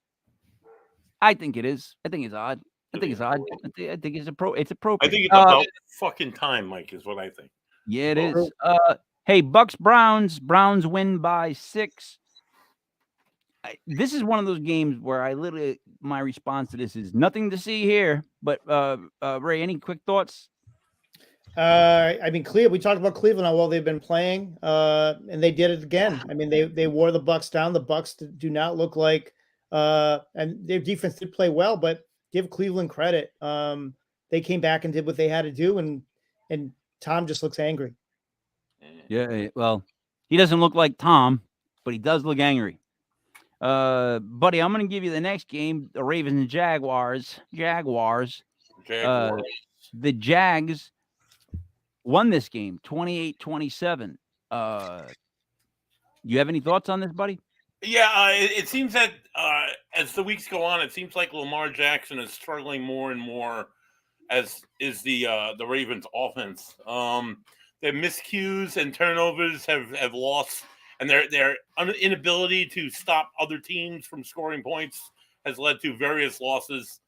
I think it is. I think it's odd. I think it's odd. I think it's appropriate. I think it's about fucking time, Mike, is what I think. Yeah, it is. Hey, Bucks, Browns. Browns win by 6. This is one of those games where I literally, my response to this is nothing to see here. But Ray, any quick thoughts? I mean, we talked about Cleveland, how well they've been playing, and they did it again. I mean, they wore the Bucks down. The Bucks do not look like, and their defense did play well, but give Cleveland credit. They came back and did what they had to do, and Tom just looks angry. Yeah, well, he doesn't look like Tom, but he does look angry. Buddy, I'm going to give you the next game, the Ravens and Jaguars. The Jags won this game 28-27. You have any thoughts on this, buddy? Yeah, it seems that as the weeks go on, it seems like Lamar Jackson is struggling more and more, as is the Ravens offense. Their miscues and turnovers have lost, and their inability to stop other teams from scoring points has led to various losses.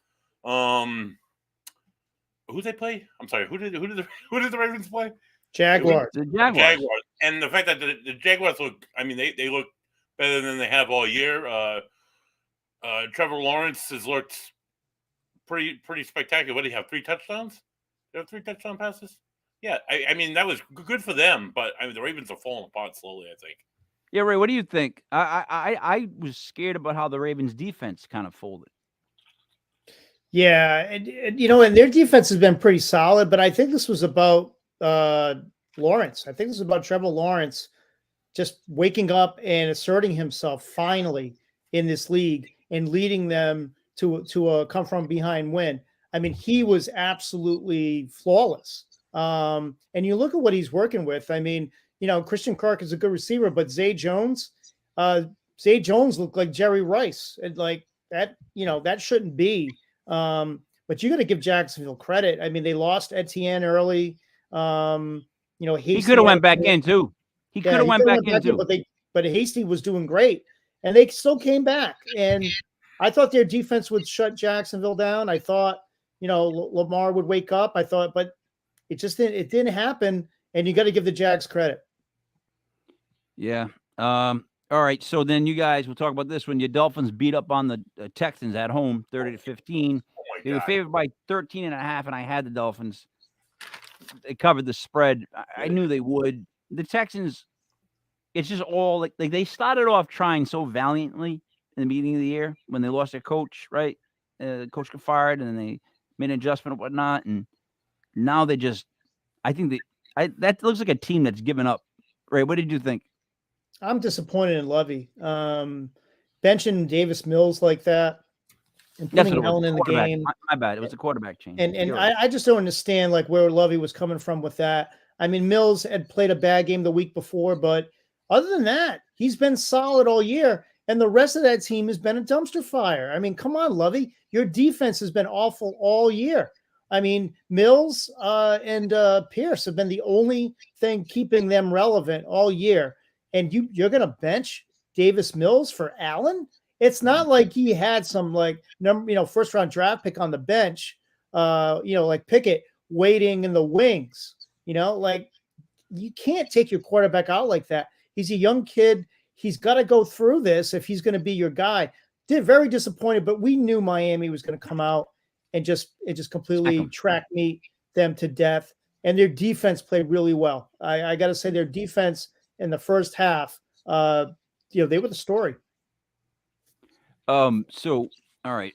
Who they play? I'm sorry. Who did the Ravens play? Jaguars. The Jaguars. And the fact that the Jaguars look, I mean, they look better than they have all year. Trevor Lawrence has looked pretty spectacular. What do you have? 3 touchdowns? You have 3 touchdown passes? Yeah, I mean, that was good for them, but I mean, the Ravens are falling apart slowly, I think. Yeah, Ray, what do you think? I was scared about how the Ravens defense kind of folded. Yeah, and and their defense has been pretty solid, but I think this was about Lawrence. I think this is about Trevor Lawrence just waking up and asserting himself finally in this league and leading them to a come from behind win. I mean, he was absolutely flawless. And you look at what he's working with. I mean, Christian Kirk is a good receiver, but Zay Jones looked like Jerry Rice, and like that. That shouldn't be. But you got to give Jacksonville credit. I mean, they lost Etienne early. He could have went back in too. He could have went back in too. But Hasty was doing great, and they still came back. And I thought their defense would shut Jacksonville down. I thought, Lamar would wake up. I thought, but it just didn't. It didn't happen. And you got to give the Jags credit. Yeah. All right. So then you guys, we'll talk about this when your Dolphins beat up on the Texans at home, 30-15. They were favored by 13.5, and I had the Dolphins. They covered the spread. I knew they would. The Texans, it's just all like they started off trying so valiantly in the beginning of the year when they lost their coach, right? The coach got fired, and then they made an adjustment and whatnot. And now they just, I think that looks like a team that's given up. Ray, what did you think? I'm disappointed in Lovey. Benching Davis Mills like that and putting Allen in the game. My bad. It was a quarterback change. And I just don't understand like where Lovey was coming from with that. I mean, Mills had played a bad game the week before, but other than that, he's been solid all year. And the rest of that team has been a dumpster fire. I mean, come on, Lovey. Your defense has been awful all year. I mean, Mills and Pierce have been the only thing keeping them relevant all year. And you're going to bench Davis Mills for Allen It's not like he had some like first round draft pick on the bench, like Pickett waiting in the wings. Like you can't take your quarterback out like that. He's a young kid. He's got to go through this if he's going to be your guy. Very disappointed, but we knew Miami was going to come out and just completely track meet them to death. And their defense played really well. I got to say their defense in the first half, they were the story. So all right.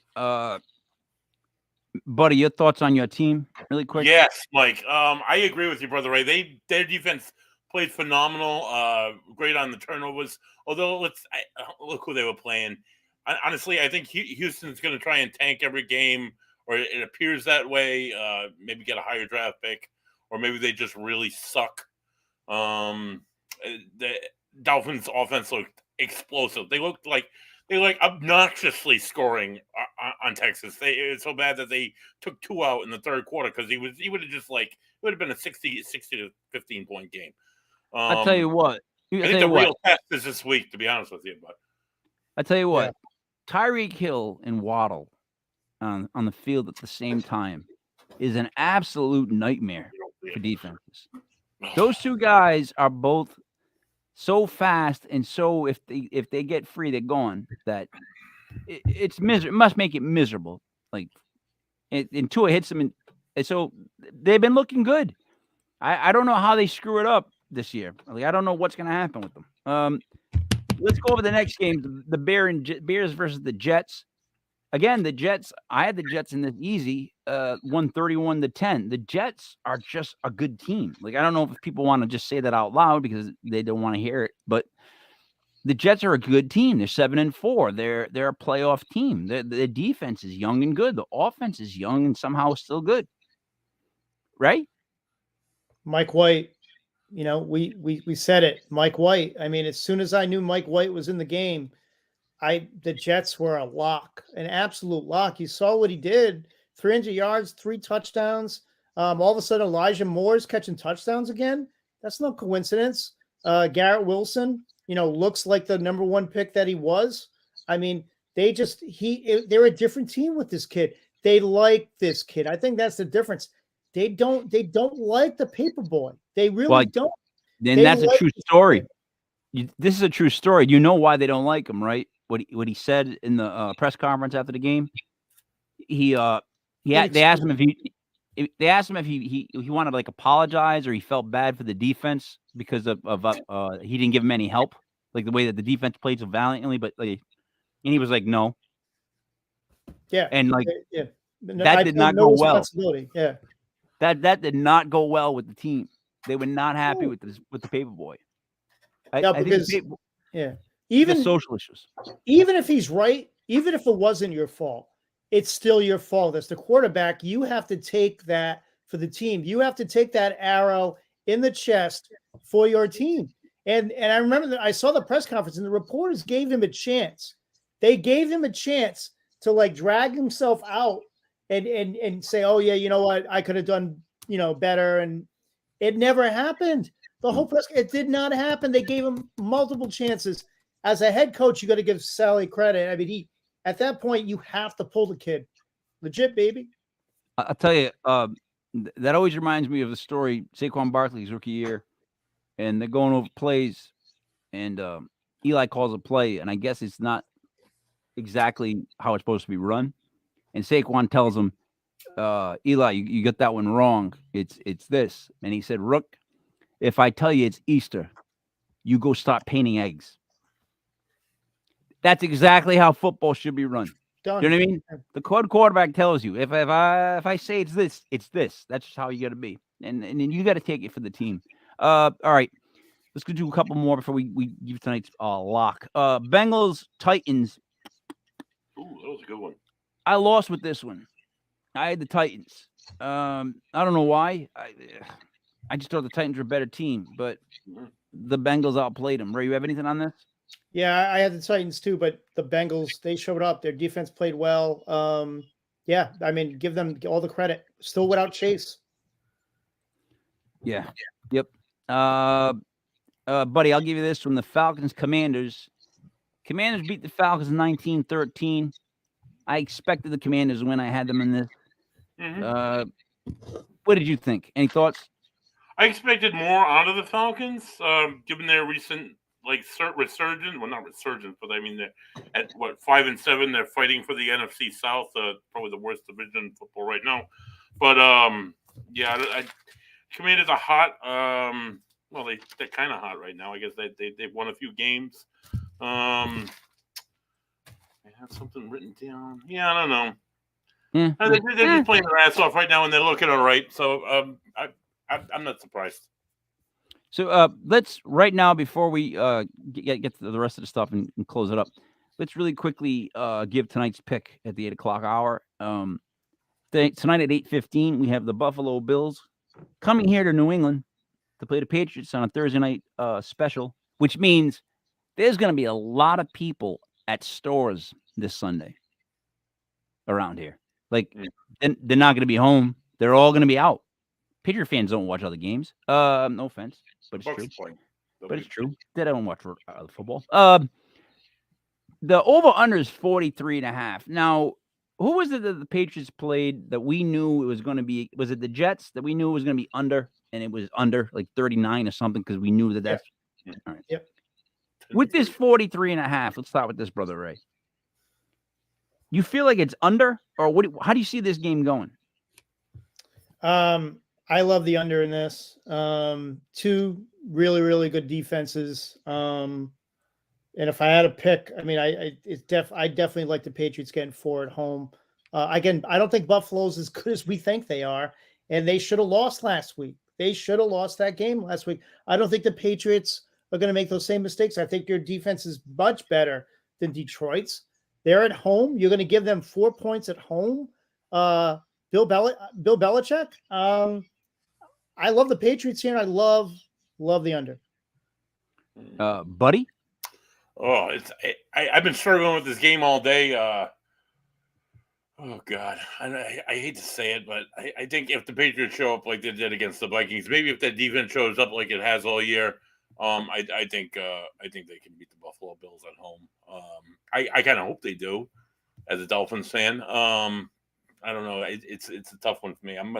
Buddy, your thoughts on your team really quick? Yes, Mike. I agree with you, brother Ray. Their defense played phenomenal. Great on the turnovers. Although look who they were playing. Honestly, I think Houston's going to try and tank every game, or it appears that way. Maybe get a higher draft pick, or maybe they just really suck. The Dolphins' offense looked explosive. They looked like obnoxiously scoring on Texas. It's so bad that they took 2 out in the third quarter because he would have just it would have been a 60 to 15 point game. I'll tell you what. I think the real test is this week, to be honest with you. But I tell you what, Tyreek Hill and Waddle on the field at the same time is an absolute nightmare for defenses. Those two guys are both so fast, and so if they get free, they're gone. That it's miserable. It must make it miserable. Like, and Tua hits them, and so they've been looking good. I don't know how they screw it up this year. Like, I don't know what's going to happen with them. Let's go over the next game: the Bears versus the Jets. Again, the Jets. I had the Jets in this easy, 131-10. The Jets are just a good team. Like, I don't know if people want to just say that out loud because they don't want to hear it, but the Jets are a good team. They're 7-4. They're a playoff team. The defense is young and good. The offense is young and somehow still good. Right? Mike White. We said it. Mike White. I mean, as soon as I knew Mike White was in the game, the Jets were a lock, an absolute lock. You saw what he did: 300 yards, 3 touchdowns. All of a sudden, Elijah Moore's catching touchdowns again. That's no coincidence. Garrett Wilson, looks like the number 1 pick that he was. I mean, they're a different team with this kid. They like this kid. I think that's the difference. They don't like the paper boy. They really don't. Then that's a true story. This is a true story. You know why they don't like him, right? What he said in the press conference after the game. They asked him if he wanted to apologize, or he felt bad for the defense because of he didn't give him any help, like the way that the defense played so valiantly, and he was like, no. Yeah. And that did not go well. Yeah. That did not go well with the team. They were not happy with the paper boy. Even social issues. Even if he's right, even if it wasn't your fault, it's still your fault. As the quarterback, you have to take that for the team. You have to take that arrow in the chest for your team. And I remember that I saw the press conference, and the reporters gave him a chance. They gave him a chance to drag himself out and say, oh yeah, you know what, I could have done better, and it never happened. The whole it did not happen. They gave him multiple chances. As a head coach, you got to give Sally credit. I mean, at that point, you have to pull the kid. Legit, baby. I'll tell you, that always reminds me of the story, Saquon Barkley's rookie year, and they're going over plays, and Eli calls a play, and I guess it's not exactly how it's supposed to be run. And Saquon tells him, Eli, you got that one wrong. It's this. And he said, Rook, if I tell you it's Easter, you go start painting eggs. That's exactly how football should be run. Done. You know what I mean? The quarterback tells you, if I say it's this, it's this. That's just how you got to be. And you got to take it for the team. All right. Let's go do a couple more before we give tonight's lock. Bengals, Titans. Ooh, that was a good one. I lost with this one. I had the Titans. I don't know why. I just thought the Titans were a better team, but the Bengals outplayed them. Ray, you have anything on this? Yeah, I had the Titans too, but the Bengals, they showed up. Their defense played well. Yeah, I mean, give them all the credit. Still without Chase. Yeah. Yep. Buddy, I'll give you this from the Falcons Commanders. Commanders beat the Falcons 19-13. I expected the Commanders to win. I had them in this. Mhm. What did you think? Any thoughts? I expected more out of the Falcons, given their recent resurgence. Well, not resurgence, but I mean they're at 5-7. They're fighting for the NFC South, probably the worst division in football right now. But yeah, Commanders are hot. Well, they're kind of hot right now. I guess they've won a few games. I have something written down. Yeah, I don't know. Yeah. They're just playing their ass off right now, and they're looking all right. So I'm not surprised. So let's right now, before we get to the rest of the stuff and close it up, let's really quickly give tonight's pick at the 8 o'clock hour. Tonight at 8:15, we have the Buffalo Bills coming here to New England to play the Patriots on a Thursday night special, which means there's going to be a lot of people at stores this Sunday around here. Like, they're not going to be home. They're all going to be out. Patriot fans don't watch other games. No offense, but it's true. But it's true. They don't watch football. The over-under is 43.5. Now, who was it that the Patriots played that we knew it was going to be? Was it the Jets that we knew it was going to be under, and it was under like 39 or something because we knew that that's all right. Yep. With this 43.5, let's start with this, Brother Ray. You feel like it's under, or what? How do you see this game going? I love the under in this. Two really, really good defenses. And if I had to pick, I mean, I definitely like the Patriots getting 4 at home. Again, I don't think Buffalo's as good as we think they are, and they should have lost last week. They should have lost that game last week. I don't think the Patriots are going to make those same mistakes. I think your defense is much better than Detroit's. They're at home. You're going to give them 4 points at home. Bill Belichick. I love the Patriots here, and I love the under. Buddy? Oh, I've been struggling with this game all day. Oh God, I hate to say it, but I think if the Patriots show up like they did against the Vikings, maybe if that defense shows up like it has all year, I think they can beat the Buffalo Bills at home. I kind of hope they do, as a Dolphins fan. I don't know. It's a tough one for me. I'm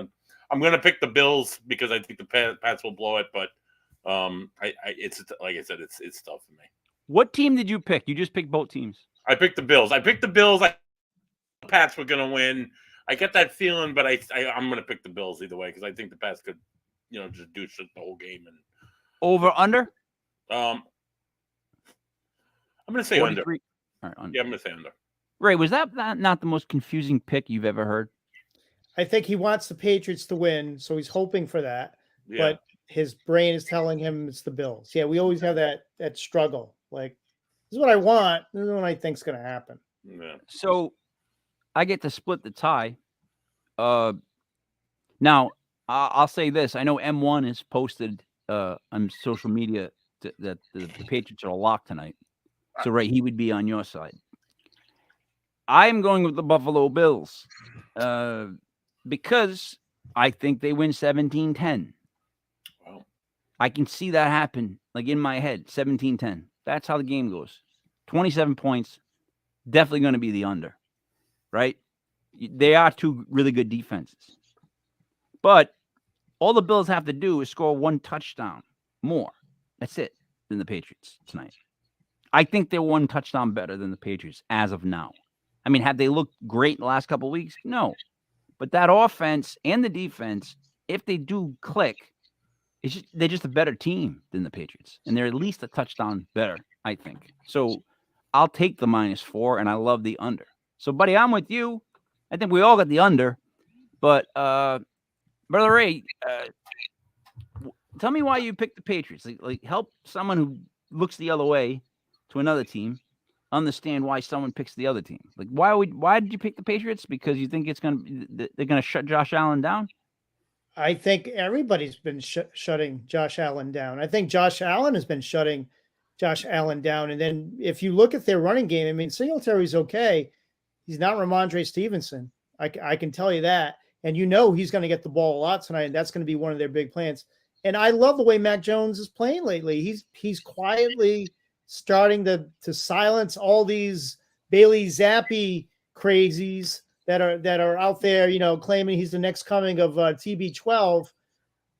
gonna pick the Bills because I think the Pats will blow it, but it's like I said, it's tough for me. What team did you pick? You just picked both teams. I picked the Bills. The Pats were gonna win. I get that feeling, but I'm gonna pick the Bills either way because I think the Pats could, just do shit the whole game. And over under. I'm gonna say 43. under. All right, under. Yeah, I'm gonna say under. Ray, was that not the most confusing pick you've ever heard? I think he wants the Patriots to win, so he's hoping for that. Yeah. But his brain is telling him it's the Bills. Yeah, we always have that struggle. Like, this is what I want. This is what I think's going to happen. Yeah. So I get to split the tie. Now, I'll say this. I know M1 has posted on social media that the Patriots are a lock tonight. So, Ray, he would be on your side. I'm going with the Buffalo Bills because I think they win 17-10. Wow. I can see that happen, like in my head, 17-10. That's how the game goes. 27 points, definitely going to be the under, right? They are two really good defenses. But all the Bills have to do is score 1 touchdown more. That's it, than the Patriots tonight. I think they're 1 touchdown better than the Patriots as of now. I mean, have they looked great in the last couple of weeks? No. But that offense and the defense, if they do click, they're just a better team than the Patriots. And they're at least a touchdown better, I think. So I'll take the -4, and I love the under. So, buddy, I'm with you. I think we all got the under. But, Brother Ray, tell me why you picked the Patriots. Like help someone who looks the other way to another team understand why someone picks the other team. Like, why did you pick the Patriots? Because you think they're gonna shut Josh Allen down? I think everybody's been shutting Josh Allen down. I think Josh Allen has been shutting Josh Allen down. And then if you look at their running game, I mean, Singletary's okay. He's not Ramondre Stevenson. I can tell you that. And he's going to get the ball a lot tonight, and that's going to be one of their big plans. And I love the way Mac Jones is playing lately. He's quietly starting to silence all these Bailey Zappi crazies that are out there, claiming he's the next coming of TB12.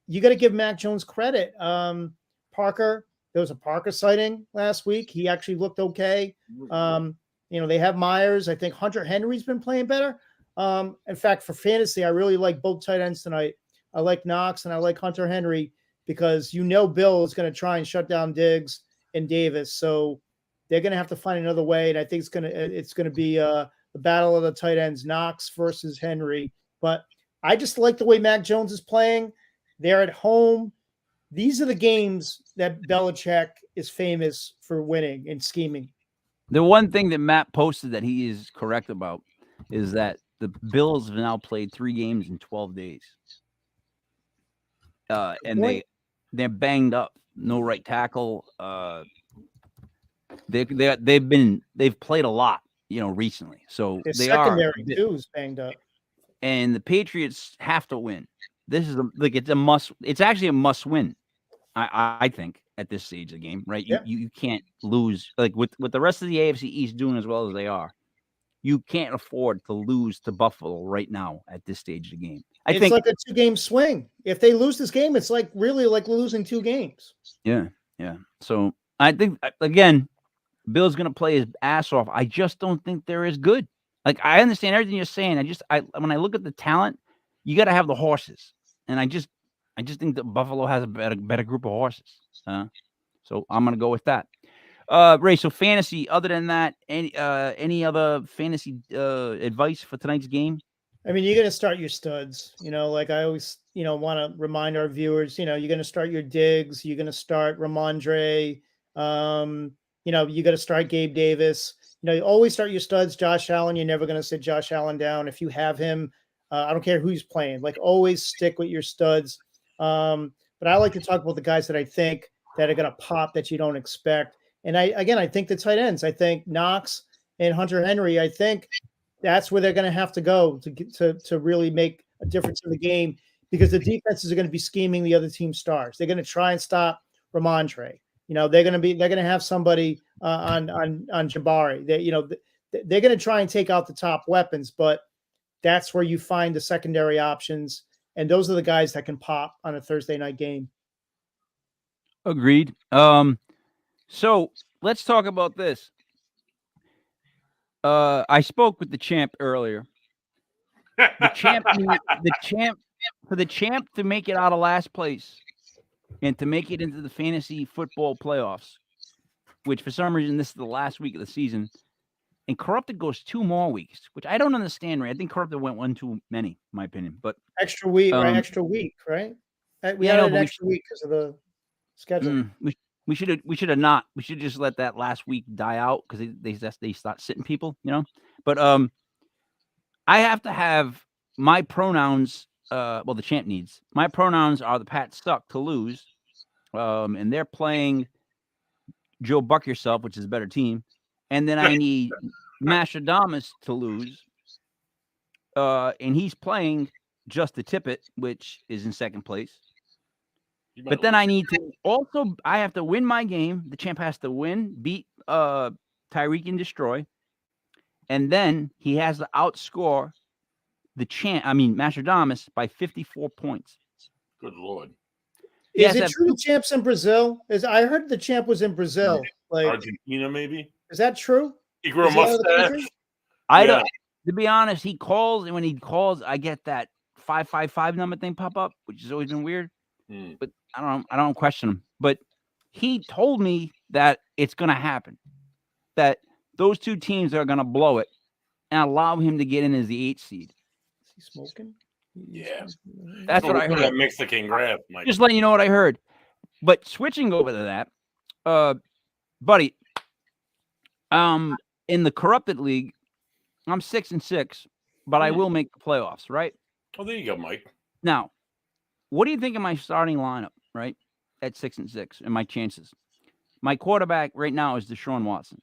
You got to give Mac Jones credit. Parker, there was a Parker sighting last week. He actually looked okay. They have Myers. I think Hunter Henry's been playing better. In fact, for fantasy, I really like both tight ends tonight. I like Knox and I like Hunter Henry because Bill is going to try and shut down Diggs and Davis. So they're going to have to find another way. And I think it's going to be the battle of the tight ends, Knox versus Henry. But I just like the way Mac Jones is playing. They're at home. These are the games that Belichick is famous for winning and scheming. The one thing that Matt posted that he is correct about is that the Bills have now played 3 games in 12 days. And they're banged up. No right tackle. They've played a lot, recently. So Their they secondary too is banged up. And the Patriots have to win. This is it's a must. It's actually a must win. I think at this stage of the game, right? You can't lose. Like with the rest of the AFC East doing as well as they are, you can't afford to lose to Buffalo right now at this stage of the game. I think it's like a 2-game swing. If they lose this game, it's really like losing 2 games. Yeah. So I think again, Bill's gonna play his ass off. I just don't think they're as good. Like I understand everything you're saying. When I look at the talent, you got to have the horses, and I just think that Buffalo has a better group of horses. So I'm gonna go with that. Ray, so fantasy. Other than that, any other fantasy advice for tonight's game? I mean, you're going to start your studs. Like I always, want to remind our viewers. You're going to start your Diggs. You're going to start Ramondre. You got to start Gabe Davis. You always start your studs. Josh Allen. You're never going to sit Josh Allen down if you have him. I don't care who's playing. Like always stick with your studs. But I like to talk about the guys that I think that are going to pop that you don't expect. And I think the tight ends. I think Knox and Hunter Henry. I think that's where they're going to have to go to really make a difference in the game because the defenses are going to be scheming the other team's stars. They're going to try and stop Ramondre. They're going to have somebody on Jabari. They're going to try and take out the top weapons, but that's where you find the secondary options, and those are the guys that can pop on a Thursday night game. Agreed. So let's talk about this. I spoke with the champ earlier. For the champ to make it out of last place and to make it into the fantasy football playoffs, which for some reason this is the last week of the season, and Corrupted goes 2 more weeks, which I don't understand. Right? I think Corrupted went 1 too many, in my opinion. But extra week, right? Extra week, right? We had an extra week because of the schedule. We should have not. We should just let that last week die out because they start sitting people, But I have to have my pronouns. The champ needs my pronouns are the Pats suck to lose, and they're playing Joe Buck Yourself, which is a better team, and then I need Mashadamas to lose, and he's playing Just the Tippet, which is in second place. But then I need to also, I have to win my game. The champ has to win, beat Tyreek and destroy. And then he has to outscore Mastradamus by 54 points. Good Lord. Is it true the champ's in Brazil? I heard the champ was in Brazil. Like Argentina, maybe? Is that true? He grew a mustache? I don't, to be honest, he calls, and when he calls, I get that 555 number thing pop up, which has always been weird. But I don't question him. But he told me that it's going to happen, that those 2 teams are going to blow it and allow him to get in as the 8th seed. Is he smoking? Yeah. That's what I heard. That Mexican grab, Mike. Just letting you know what I heard. But switching over to that, buddy, in the Corrupted League, I'm 6-6, but I will make the playoffs, right? Oh, there you go, Mike. Now, what do you think of my starting lineup, right, at 6-6 and my chances? My quarterback right now is Deshaun Watson.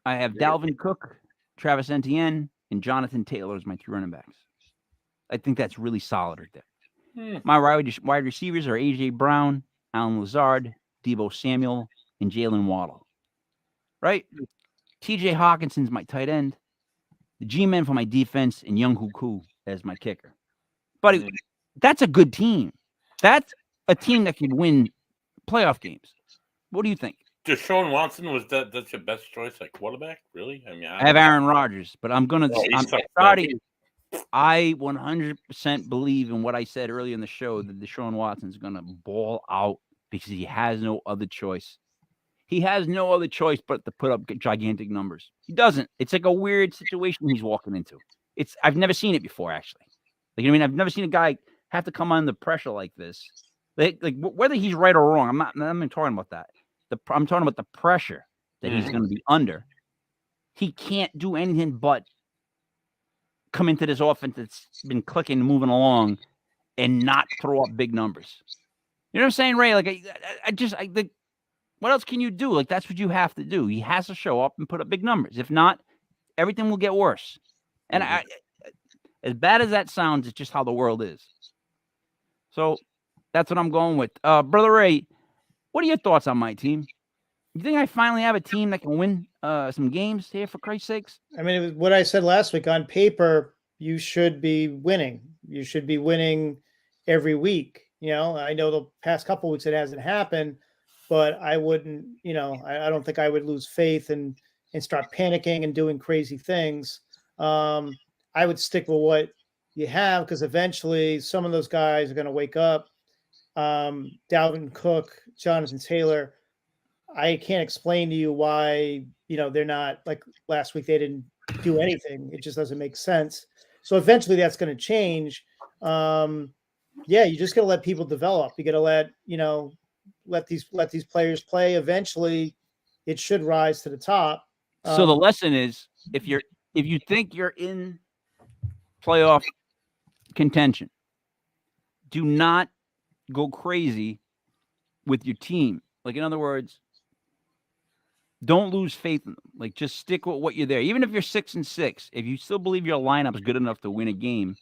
I have Dalvin Cook, Travis Etienne, and Jonathan Taylor as my 3 running backs. I think that's really solid right there. My wide receivers are A.J. Brown, Alan Lazard, Deebo Samuel, and Jalen Waddle. right? TJ Hawkinson's my tight end, the G-man for my defense, and Young Koo as my kicker. But that's a good team. That's a team that could win playoff games. What do you think? Deshaun Watson that's your best choice at quarterback? Really? I mean, I have Aaron Rodgers, but I'm sucks, starting. I 100% believe in what I said earlier in the show that Deshaun Watson's going to ball out because he has no other choice. He has no other choice but to put up gigantic numbers. He doesn't. It's like a weird situation he's walking into. I've never seen it before, actually. Like, I mean, I've never seen a guy have to come under pressure like this. Like whether he's right or wrong, I'm not talking about that. I'm talking about the pressure that he's going to be under. He can't do anything but come into this offense that's been clicking and moving along and not throw up big numbers. You know what I'm saying, Ray? Like, I think, what else can you do? Like, that's what you have to do. He has to show up and put up big numbers. If not, everything will get worse. And as bad as that sounds, it's just how the world is. So that's what I'm going with. Brother Ray, what are your thoughts on my team? You think I finally have a team that can win some games here, for Christ's sakes? I mean, it was what I said last week. On paper, you should be winning. You should be winning every week. You know, I know the past couple of weeks it hasn't happened, but I wouldn't, you know, I don't think I would lose faith and start panicking and doing crazy things. I would stick with what you have because eventually some of those guys are going to wake up. Dalvin Cook, Jonathan Taylor. I can't explain to you why, you know, they're not like last week. They didn't do anything. It just doesn't make sense. So eventually that's going to change. Yeah, you just got to let people develop. You got to let these players play. Eventually it should rise to the top. So the lesson is if you think you're in playoff contention, do not go crazy with your team. Like, in other words, don't lose faith in them. Like, just stick with what you're there. Even if you're 6-6, if you still believe your lineup is good enough to win a game,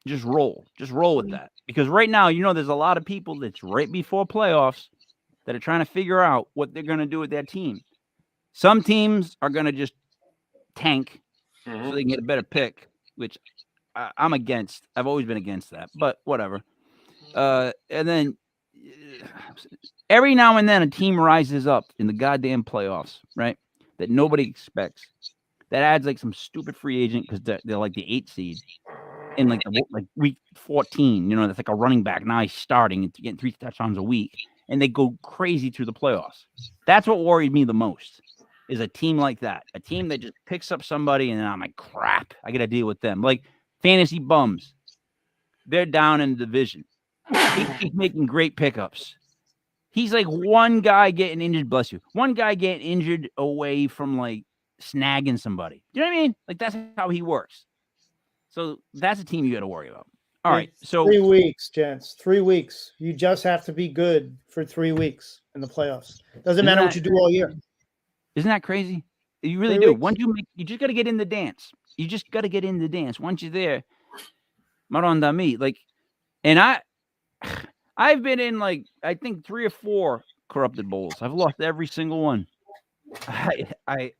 just roll. Just roll with that. Because right now, you know, there's a lot of people that's right before playoffs that are trying to figure out what they're going to do with their team. Some teams are going to just tank so they can get a better pick, which I'm against. I've always been against that, but whatever. And then every now and then a team rises up in the goddamn playoffs, right? That nobody expects. That adds like some stupid free agent because they're like the 8th seed in like week 14. You know, that's like a running back. Now he's starting and getting 3 touchdowns a week, and they go crazy through the playoffs. That's what worried me the most. Is a team like that, a team that just picks up somebody and then I'm like, crap, I got to deal with them. Like fantasy bums, they're down in the division. He's making great pickups. He's like one guy getting injured, bless you. One guy getting injured away from like snagging somebody. You know what I mean? Like that's how he works. So that's a team you got to worry about. All right. So 3 weeks, gents, 3 weeks. You just have to be good for 3 weeks in the playoffs. Doesn't matter what you do all year. Isn't that crazy? You really 3 do. weeks. Once you just got to get in the dance. You just got to get in the dance. Once you're there, Maranda me. Like, and I've been in like I think 3 or 4 corrupted bowls. I've lost every single one.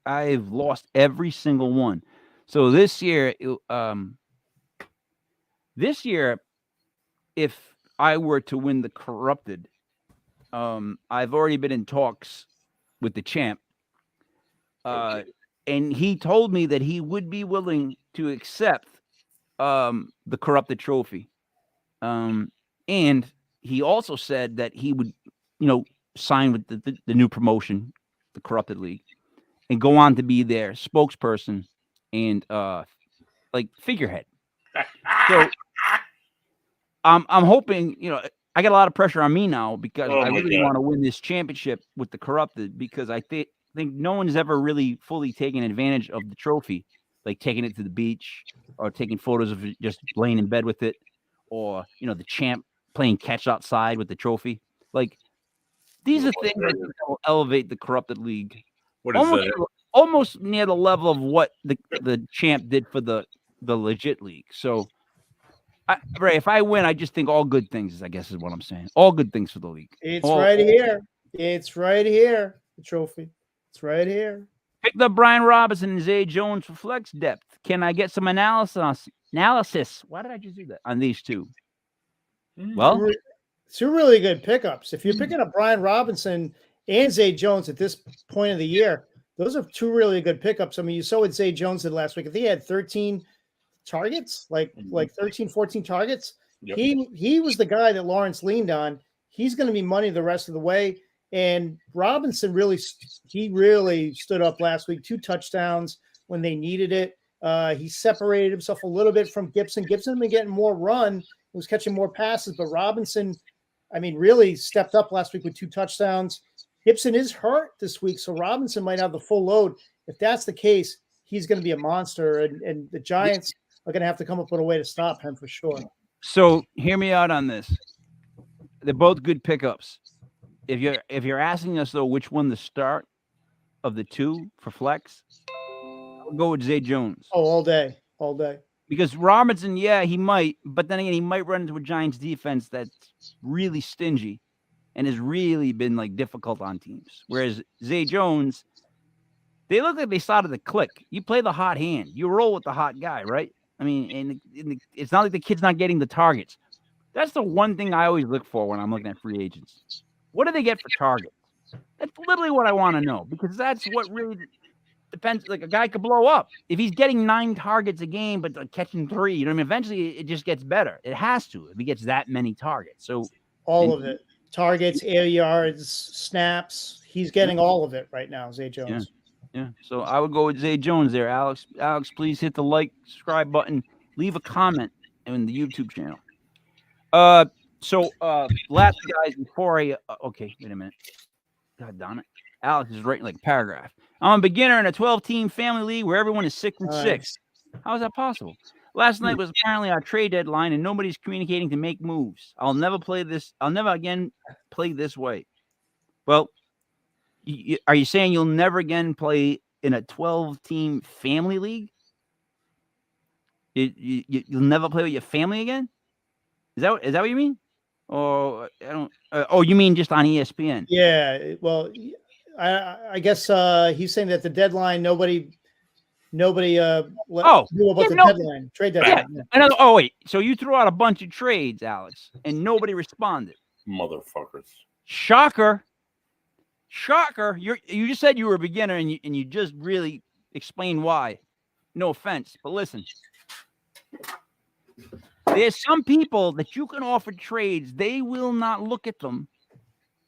I've lost every single one. So this year, if I were to win the corrupted, I've already been in talks with the champ. And he told me that he would be willing to accept the corrupted trophy. And he also said that he would, you know, sign with the new promotion, the corrupted league, and go on to be their spokesperson and like figurehead. So I'm hoping, you know, I got a lot of pressure on me now because I really want to win this championship with the corrupted because I think no one's ever really fully taken advantage of the trophy, like taking it to the beach or taking photos of it just laying in bed with it, or, you know, the champ playing catch outside with the trophy. Like, these are things that will elevate the corrupted league. What is that? Almost near the level of what the champ did for the legit league. So, Ray, if I win, I just think all good things, I guess is what I'm saying. All good things for the league. It's right here. It's right here. The trophy. It's right here. Picked up Brian Robinson and Zay Jones for flex depth. Can I get some analysis? Why did I just do that on these two? Well, Two really good pickups. If you're picking up Brian Robinson and Zay Jones at this point of the year, those are two really good pickups. I mean, you saw what Zay Jones did last week. If he had 13 targets, like 13, 14 targets, Yep. he was the guy that Lawrence leaned on. He's going to be money the rest of the way. And Robinson really stood up last week. 2 touchdowns when they needed it. He separated himself a little bit from Gibson. Gibson had been getting more run. He was catching more passes, but Robinson, I mean, really stepped up last week with 2 touchdowns. Gibson is hurt this week, so Robinson might have the full load. If that's the case, he's going to be a monster, and the Giants are going to have to come up with a way to stop him for sure. so hear me out on this. They're both good pickups. If you're asking us though, which one to start of the two for flex, I'll go with Zay Jones. Oh, all day. Because Robinson, yeah, he might, but then again, he might run into a Giants defense that's really stingy and has really been like difficult on teams. Whereas Zay Jones, they look like they started to click. You play the hot hand, you roll with the hot guy, right? I mean, it's not like the kid's not getting the targets. That's the one thing I always look for when I'm looking at free agents. What do they get for targets? That's literally what I want to know, because that's what really depends. Like, a guy could blow up if he's getting 9 targets a game, but like catching 3. You know what I mean? Eventually, it just gets better. It has to if he gets that many targets. So All of it. Targets, air yards, snaps. He's getting all of it right now, Zay Jones. yeah, so I would go with Zay Jones there, Alex. Alex, please hit the like, subscribe button, leave a comment in the YouTube channel. So last guys before I okay, wait a minute. God darn it. Alex is writing like a paragraph. I'm a beginner in a 12-team family league where everyone is 6-6. How is that possible? Last night was apparently our trade deadline and nobody's communicating to make moves. I'll never again play this way. Well, are you saying you'll never again play in a 12-team family league? You'll never play with your family again? Is that what you mean? Or I don't. You mean just on ESPN? Yeah. Well, I guess he's saying that the deadline nobody knew about the deadline, trade deadline. Yeah. Wait. So you threw out a bunch of trades, Alex, and nobody responded. Motherfuckers. Shocker. You just said you were a beginner, and you just really explained why. No offense, but listen. There's some people that you can offer trades. They will not look at them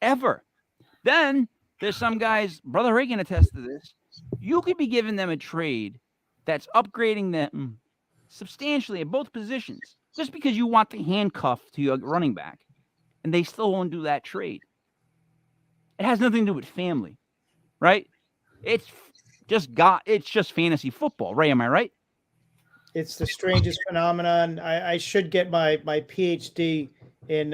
ever. Then there's some guys, Brother Ray can attest to this. You could be giving them a trade that's upgrading them substantially at both positions just because you want the handcuff to your running back, and they still won't do that trade. It has nothing to do with family, right? It's just fantasy football, Ray. Am I right? It's the strangest phenomenon. I should get my PhD in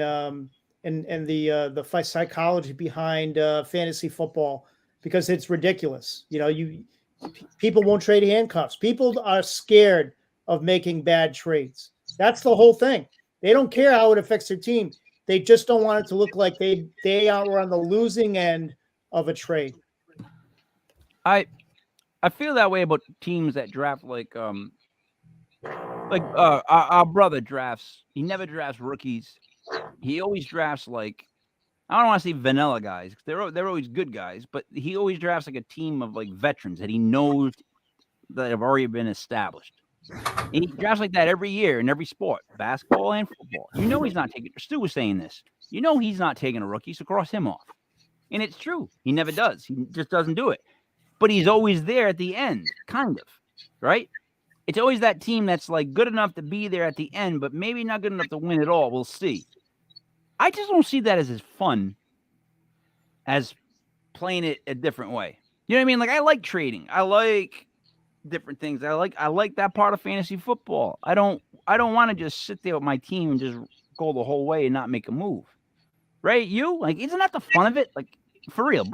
the psychology behind fantasy football, because it's ridiculous. You know, people won't trade handcuffs. People are scared of making bad trades. That's the whole thing. They don't care how it affects their team. They just don't want it to look like they were on the losing end of a trade. I feel that way about teams that draft our brother drafts. He never drafts rookies. He always drafts I don't want to say vanilla guys. They're always good guys, but he always drafts like a team of veterans that he knows that have already been established. And he drafts like that every year in every sport, basketball and football. You know he's not taking. Stu was saying this. You know he's not taking a rookie, so cross him off. And it's true. He never does. He just doesn't do it. But he's always there at the end, kind of, right? It's always that team that's good enough to be there at the end, but maybe not good enough to win it all. We'll see. I just don't see that as fun as playing it a different way. You know what I mean? I like trading. I like different things. I like that part of fantasy football. I don't want to just sit there with my team and just go the whole way and not make a move. Right? Isn't that the fun of it? For real.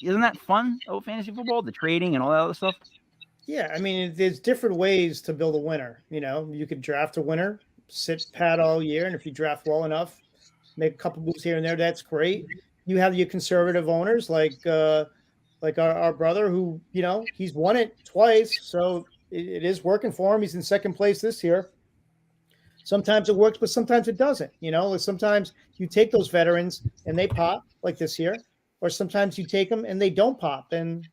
Isn't that fun of fantasy football? The trading and all that other stuff? Yeah, I mean, there's different ways to build a winner. You know, you could draft a winner, sit pat all year, and if you draft well enough, make a couple moves here and there, that's great. You have your conservative owners like like our brother who, he's won it twice. So it is working for him. He's in second place this year. Sometimes it works, but sometimes it doesn't. Sometimes you take those veterans and they pop like this year, or sometimes you take them and they don't pop. And,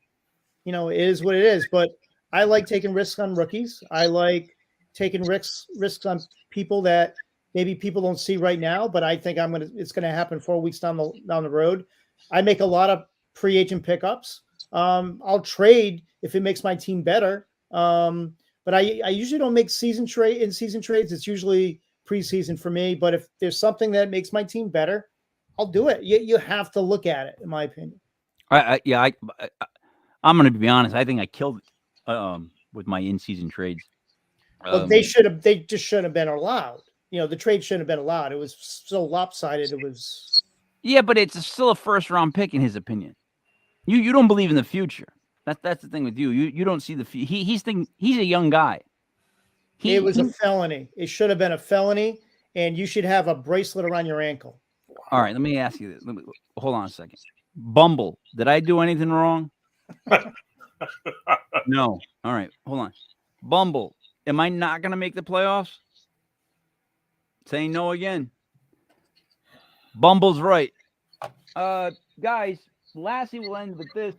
it is what it is. But I like taking risks on rookies. I like taking risks on people that maybe people don't see right now, but I think it's going to happen 4 weeks down the road. I make a lot of pre-agent pickups. I'll trade if it makes my team better. But I usually don't make season trades. It's usually preseason for me. But if there's something that makes my team better, I'll do it. You have to look at it, in my opinion. I'm going to be honest. I think I killed it with my in-season trades. Well, they just shouldn't have been allowed. The trade shouldn't have been allowed. It was so lopsided. It was. Yeah, but it's still a first-round pick in his opinion. You don't believe in the future. That's the thing with you. You don't see the he's a young guy. It was a felony. It should have been a felony, and you should have a bracelet around your ankle. All right, let me ask you this. Hold on a second. Bumble, did I do anything wrong? No. All right, hold on. Bumble, am I not going to make the playoffs? Saying no again. Bumble's right. Guys, lastly, we'll end with this.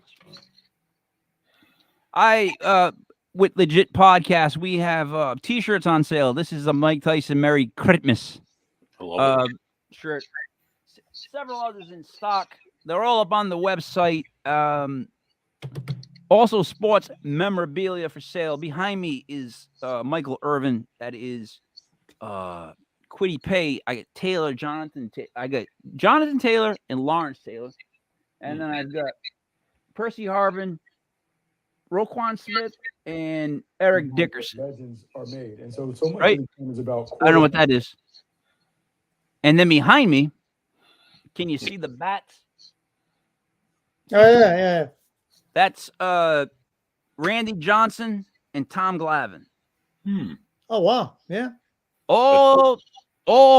With Legit Podcast, we have T-shirts on sale. This is a Mike Tyson Merry Christmas shirt. Several others in stock. They're all up on the website. Also, sports memorabilia for sale. Behind me is Michael Irvin. That is Quiddy Pay. I got Taylor, I got Jonathan Taylor and Lawrence Taylor. And then I've got Percy Harvin, Roquan Smith, and Eric Dickerson. Legends are made, and so much right? of the game is about. I don't know what that is. And then behind me, can you see the bats? Oh yeah. That's Randy Johnson and Tom Glavine. Oh wow, yeah. All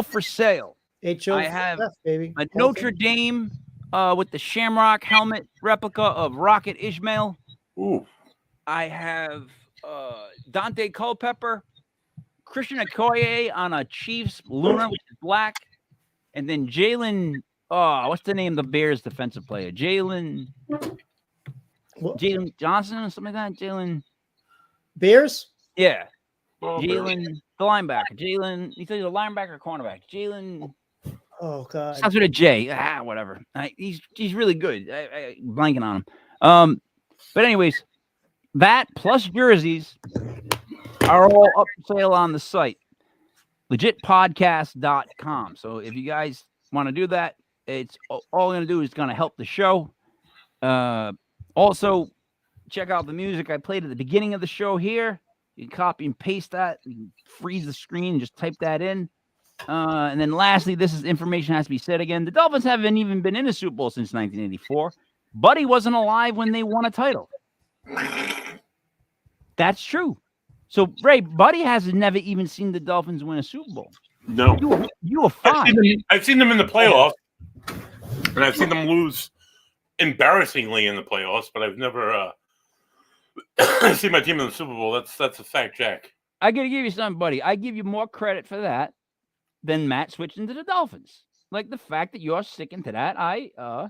for sale. HO. I have baby. a Notre Dame with the Shamrock helmet replica of Rocket Ishmael. Ooh. I have Dante Culpepper, Christian Okoye on a Chiefs Luna, which is black, and then Jalen. What's the name of the Bears defensive player? Jalen Johnson or something like that. Jalen Bears. Yeah. Oh, Jalen, the linebacker. Jalen, he's either a linebacker or cornerback. Jalen. Oh God. Starts with a J. Whatever. He's really good. I blanking on him. But anyways, that plus jerseys are all up for sale on the site, legitpodcast.com. So if you guys want to do that, it's all going to do is going to help the show. Also, check out the music I played at the beginning of the show here. You can copy and paste that. You can freeze the screen and just type that in. And then lastly, this is information has to be said again. The Dolphins haven't even been in a Super Bowl since 1984. Buddy wasn't alive when they won a title. That's true. So, Ray, Buddy has never even seen the Dolphins win a Super Bowl. No. You were fine. I've seen them in the playoffs, and I've seen them lose embarrassingly in the playoffs, but I've never seen my team in the Super Bowl. That's a fact, Jack. I got to give you something, Buddy. I give you more credit for that than Matt switching to the Dolphins. Like the fact that you're sticking to that, you know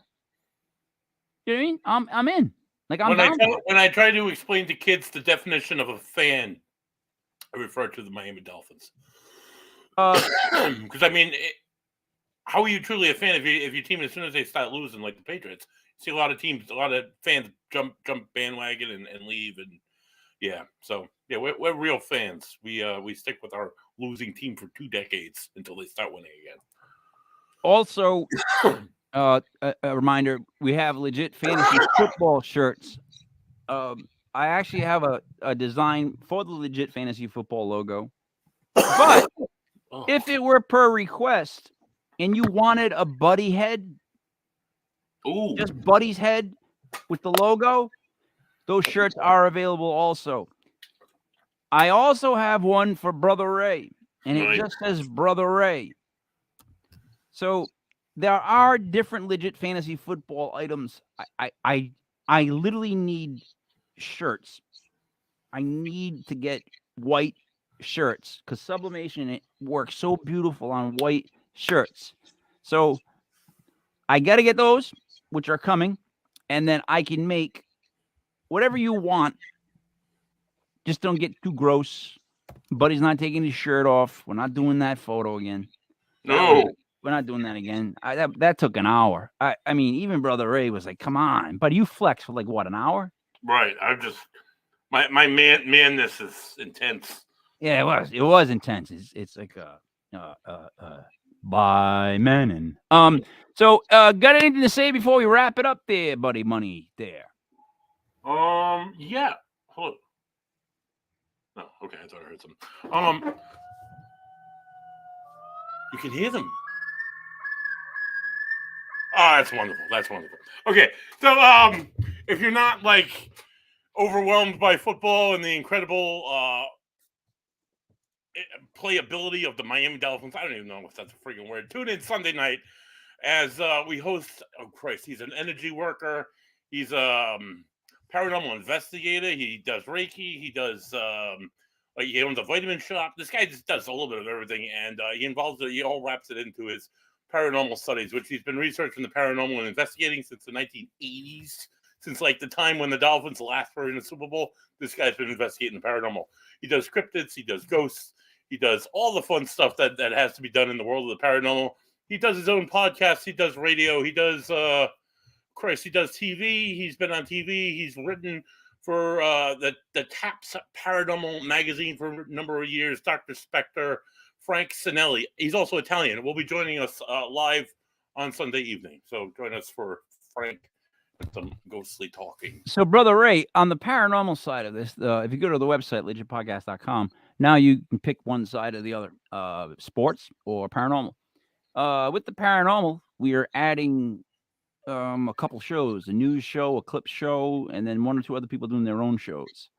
what I mean? I'm in. Like I'm when I try to explain to kids the definition of a fan, I refer to the Miami Dolphins. Because I mean, how are you truly a fan if your team, as soon as they start losing, like the Patriots, you see a lot of teams, a lot of fans jump bandwagon and leave, and so we're real fans. We stick with our losing team for 2 decades until they start winning again. Also, a reminder: we have legit fantasy football shirts. I actually have a design for the legit fantasy football logo, but if it were per request and you wanted a Buddy head, just Buddy's head with the logo, those shirts are available also. I also have one for Brother Ray, and it just says Brother Ray. So there are different legit fantasy football items. I I literally need shirts. I need to get white shirts because sublimation it works so beautiful on white shirts. So I got to get those, which are coming, and then I can make whatever you want. Just don't get too gross. Buddy's not taking his shirt off. We're not doing that photo again. No. We're not doing that again. That took an hour. I mean, even Brother Ray was like, "Come on, buddy, you flex for like what, an hour?" Right. I'm just my manness is intense. Yeah, it was intense. It's like by Manon. So got anything to say before we wrap it up there, buddy? Money there. Yeah. Hold on. No, okay, I thought I heard something. You can hear them. Oh, that's wonderful. That's wonderful. Okay, so if you're not like overwhelmed by football and the incredible playability of the Miami Dolphins, I don't even know if that's a freaking word. Tune in Sunday night as we host. Oh Christ, he's an energy worker. He's a paranormal investigator. He does Reiki. He does like he owns a vitamin shop. This guy just does a little bit of everything, and he all wraps it into his paranormal studies, which he's been researching the paranormal and investigating since the 1980s, since like the time when the Dolphins last were in the Super Bowl. This guy's been investigating the paranormal. He does cryptids, he does ghosts, he does all the fun stuff that has to be done in the world of the paranormal. He does his own podcast, he does radio, he does he does TV. He's been on TV. He's written for the TAPS Paranormal magazine for a number of years. Dr. Spector, Frank Sinelli. He's also Italian. Will be joining us live on Sunday evening. So join us for Frank and some ghostly talking. So, Brother Ray, on the paranormal side of this, if you go to the website, legitpodcast.com, now you can pick one side or the other, sports or paranormal. With the paranormal, we are adding a couple shows, a news show, a clip show, and then one or two other people doing their own shows.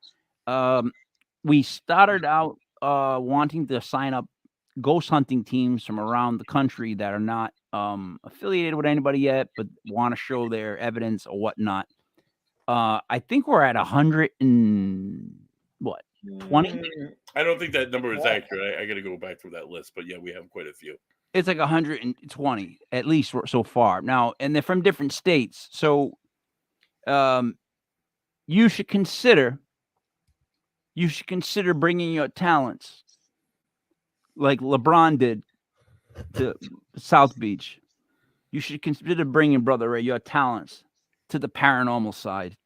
We started out wanting to sign up ghost hunting teams from around the country that are not affiliated with anybody yet, but want to show their evidence or whatnot. I think we're at 100 and what, 20? I don't think that number is accurate. I got to go back through that list, but yeah, we have quite a few. It's like 120 at least so far now, and they're from different states. So, you should consider bringing your talents, like LeBron did to South Beach. You should consider bringing, Brother Ray, your talents to the paranormal side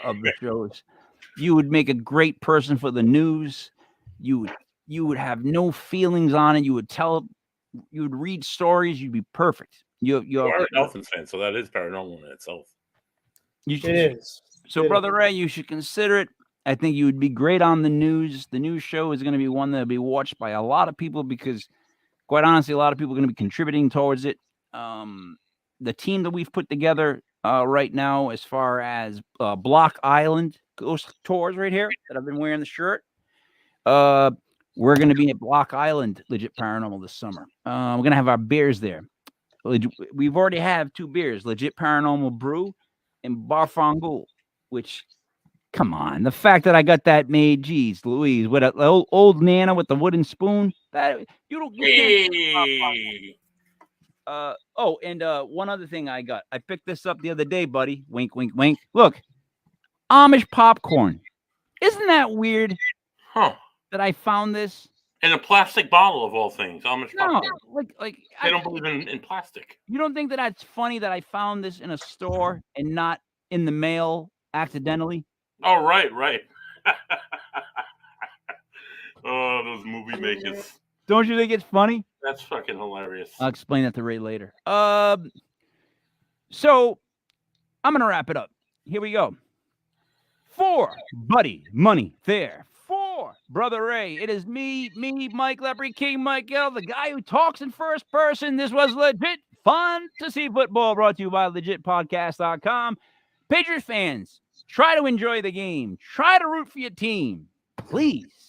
of the shows. You would make a great person for the news. You would have no feelings on it. You would read stories. You'd be perfect. You are a Dolphins fan, so that is paranormal in itself. It is. So, Brother Ray, you should consider it. I think you would be great on the news. The news show is going to be one that will be watched by a lot of people because, quite honestly, a lot of people are going to be contributing towards it. The team that we've put together right now, as far as Block Island Ghost Tours right here, that I've been wearing the shirt. We're going to be at Block Island Legit Paranormal this summer. We're going to have our beers there. We've already have two beers, Legit Paranormal Brew and Barfangul, which, come on, the fact that I got that made, geez, Louise, with an old Nana with the wooden spoon, that you can't. One other thing I got. I picked this up the other day, buddy. Wink, wink, wink. Look, Amish popcorn. Isn't that weird? Huh. That I found this in a plastic bottle of all things. Amish popcorn. Like they don't believe in plastic. You don't think that that's funny that I found this in a store and not in the mail accidentally? Oh, right. Oh, those movie makers. Don't you think it's funny? That's fucking hilarious. I'll explain that to Ray later. So I'm gonna wrap it up. Here we go. For Buddy Money there. For Brother Ray, it is me, Mike Lepre, King Michael, the guy who talks in first person. This was legit fantasy football brought to you by legitpodcast.com. Patriots fans, try to enjoy the game. Try to root for your team. Please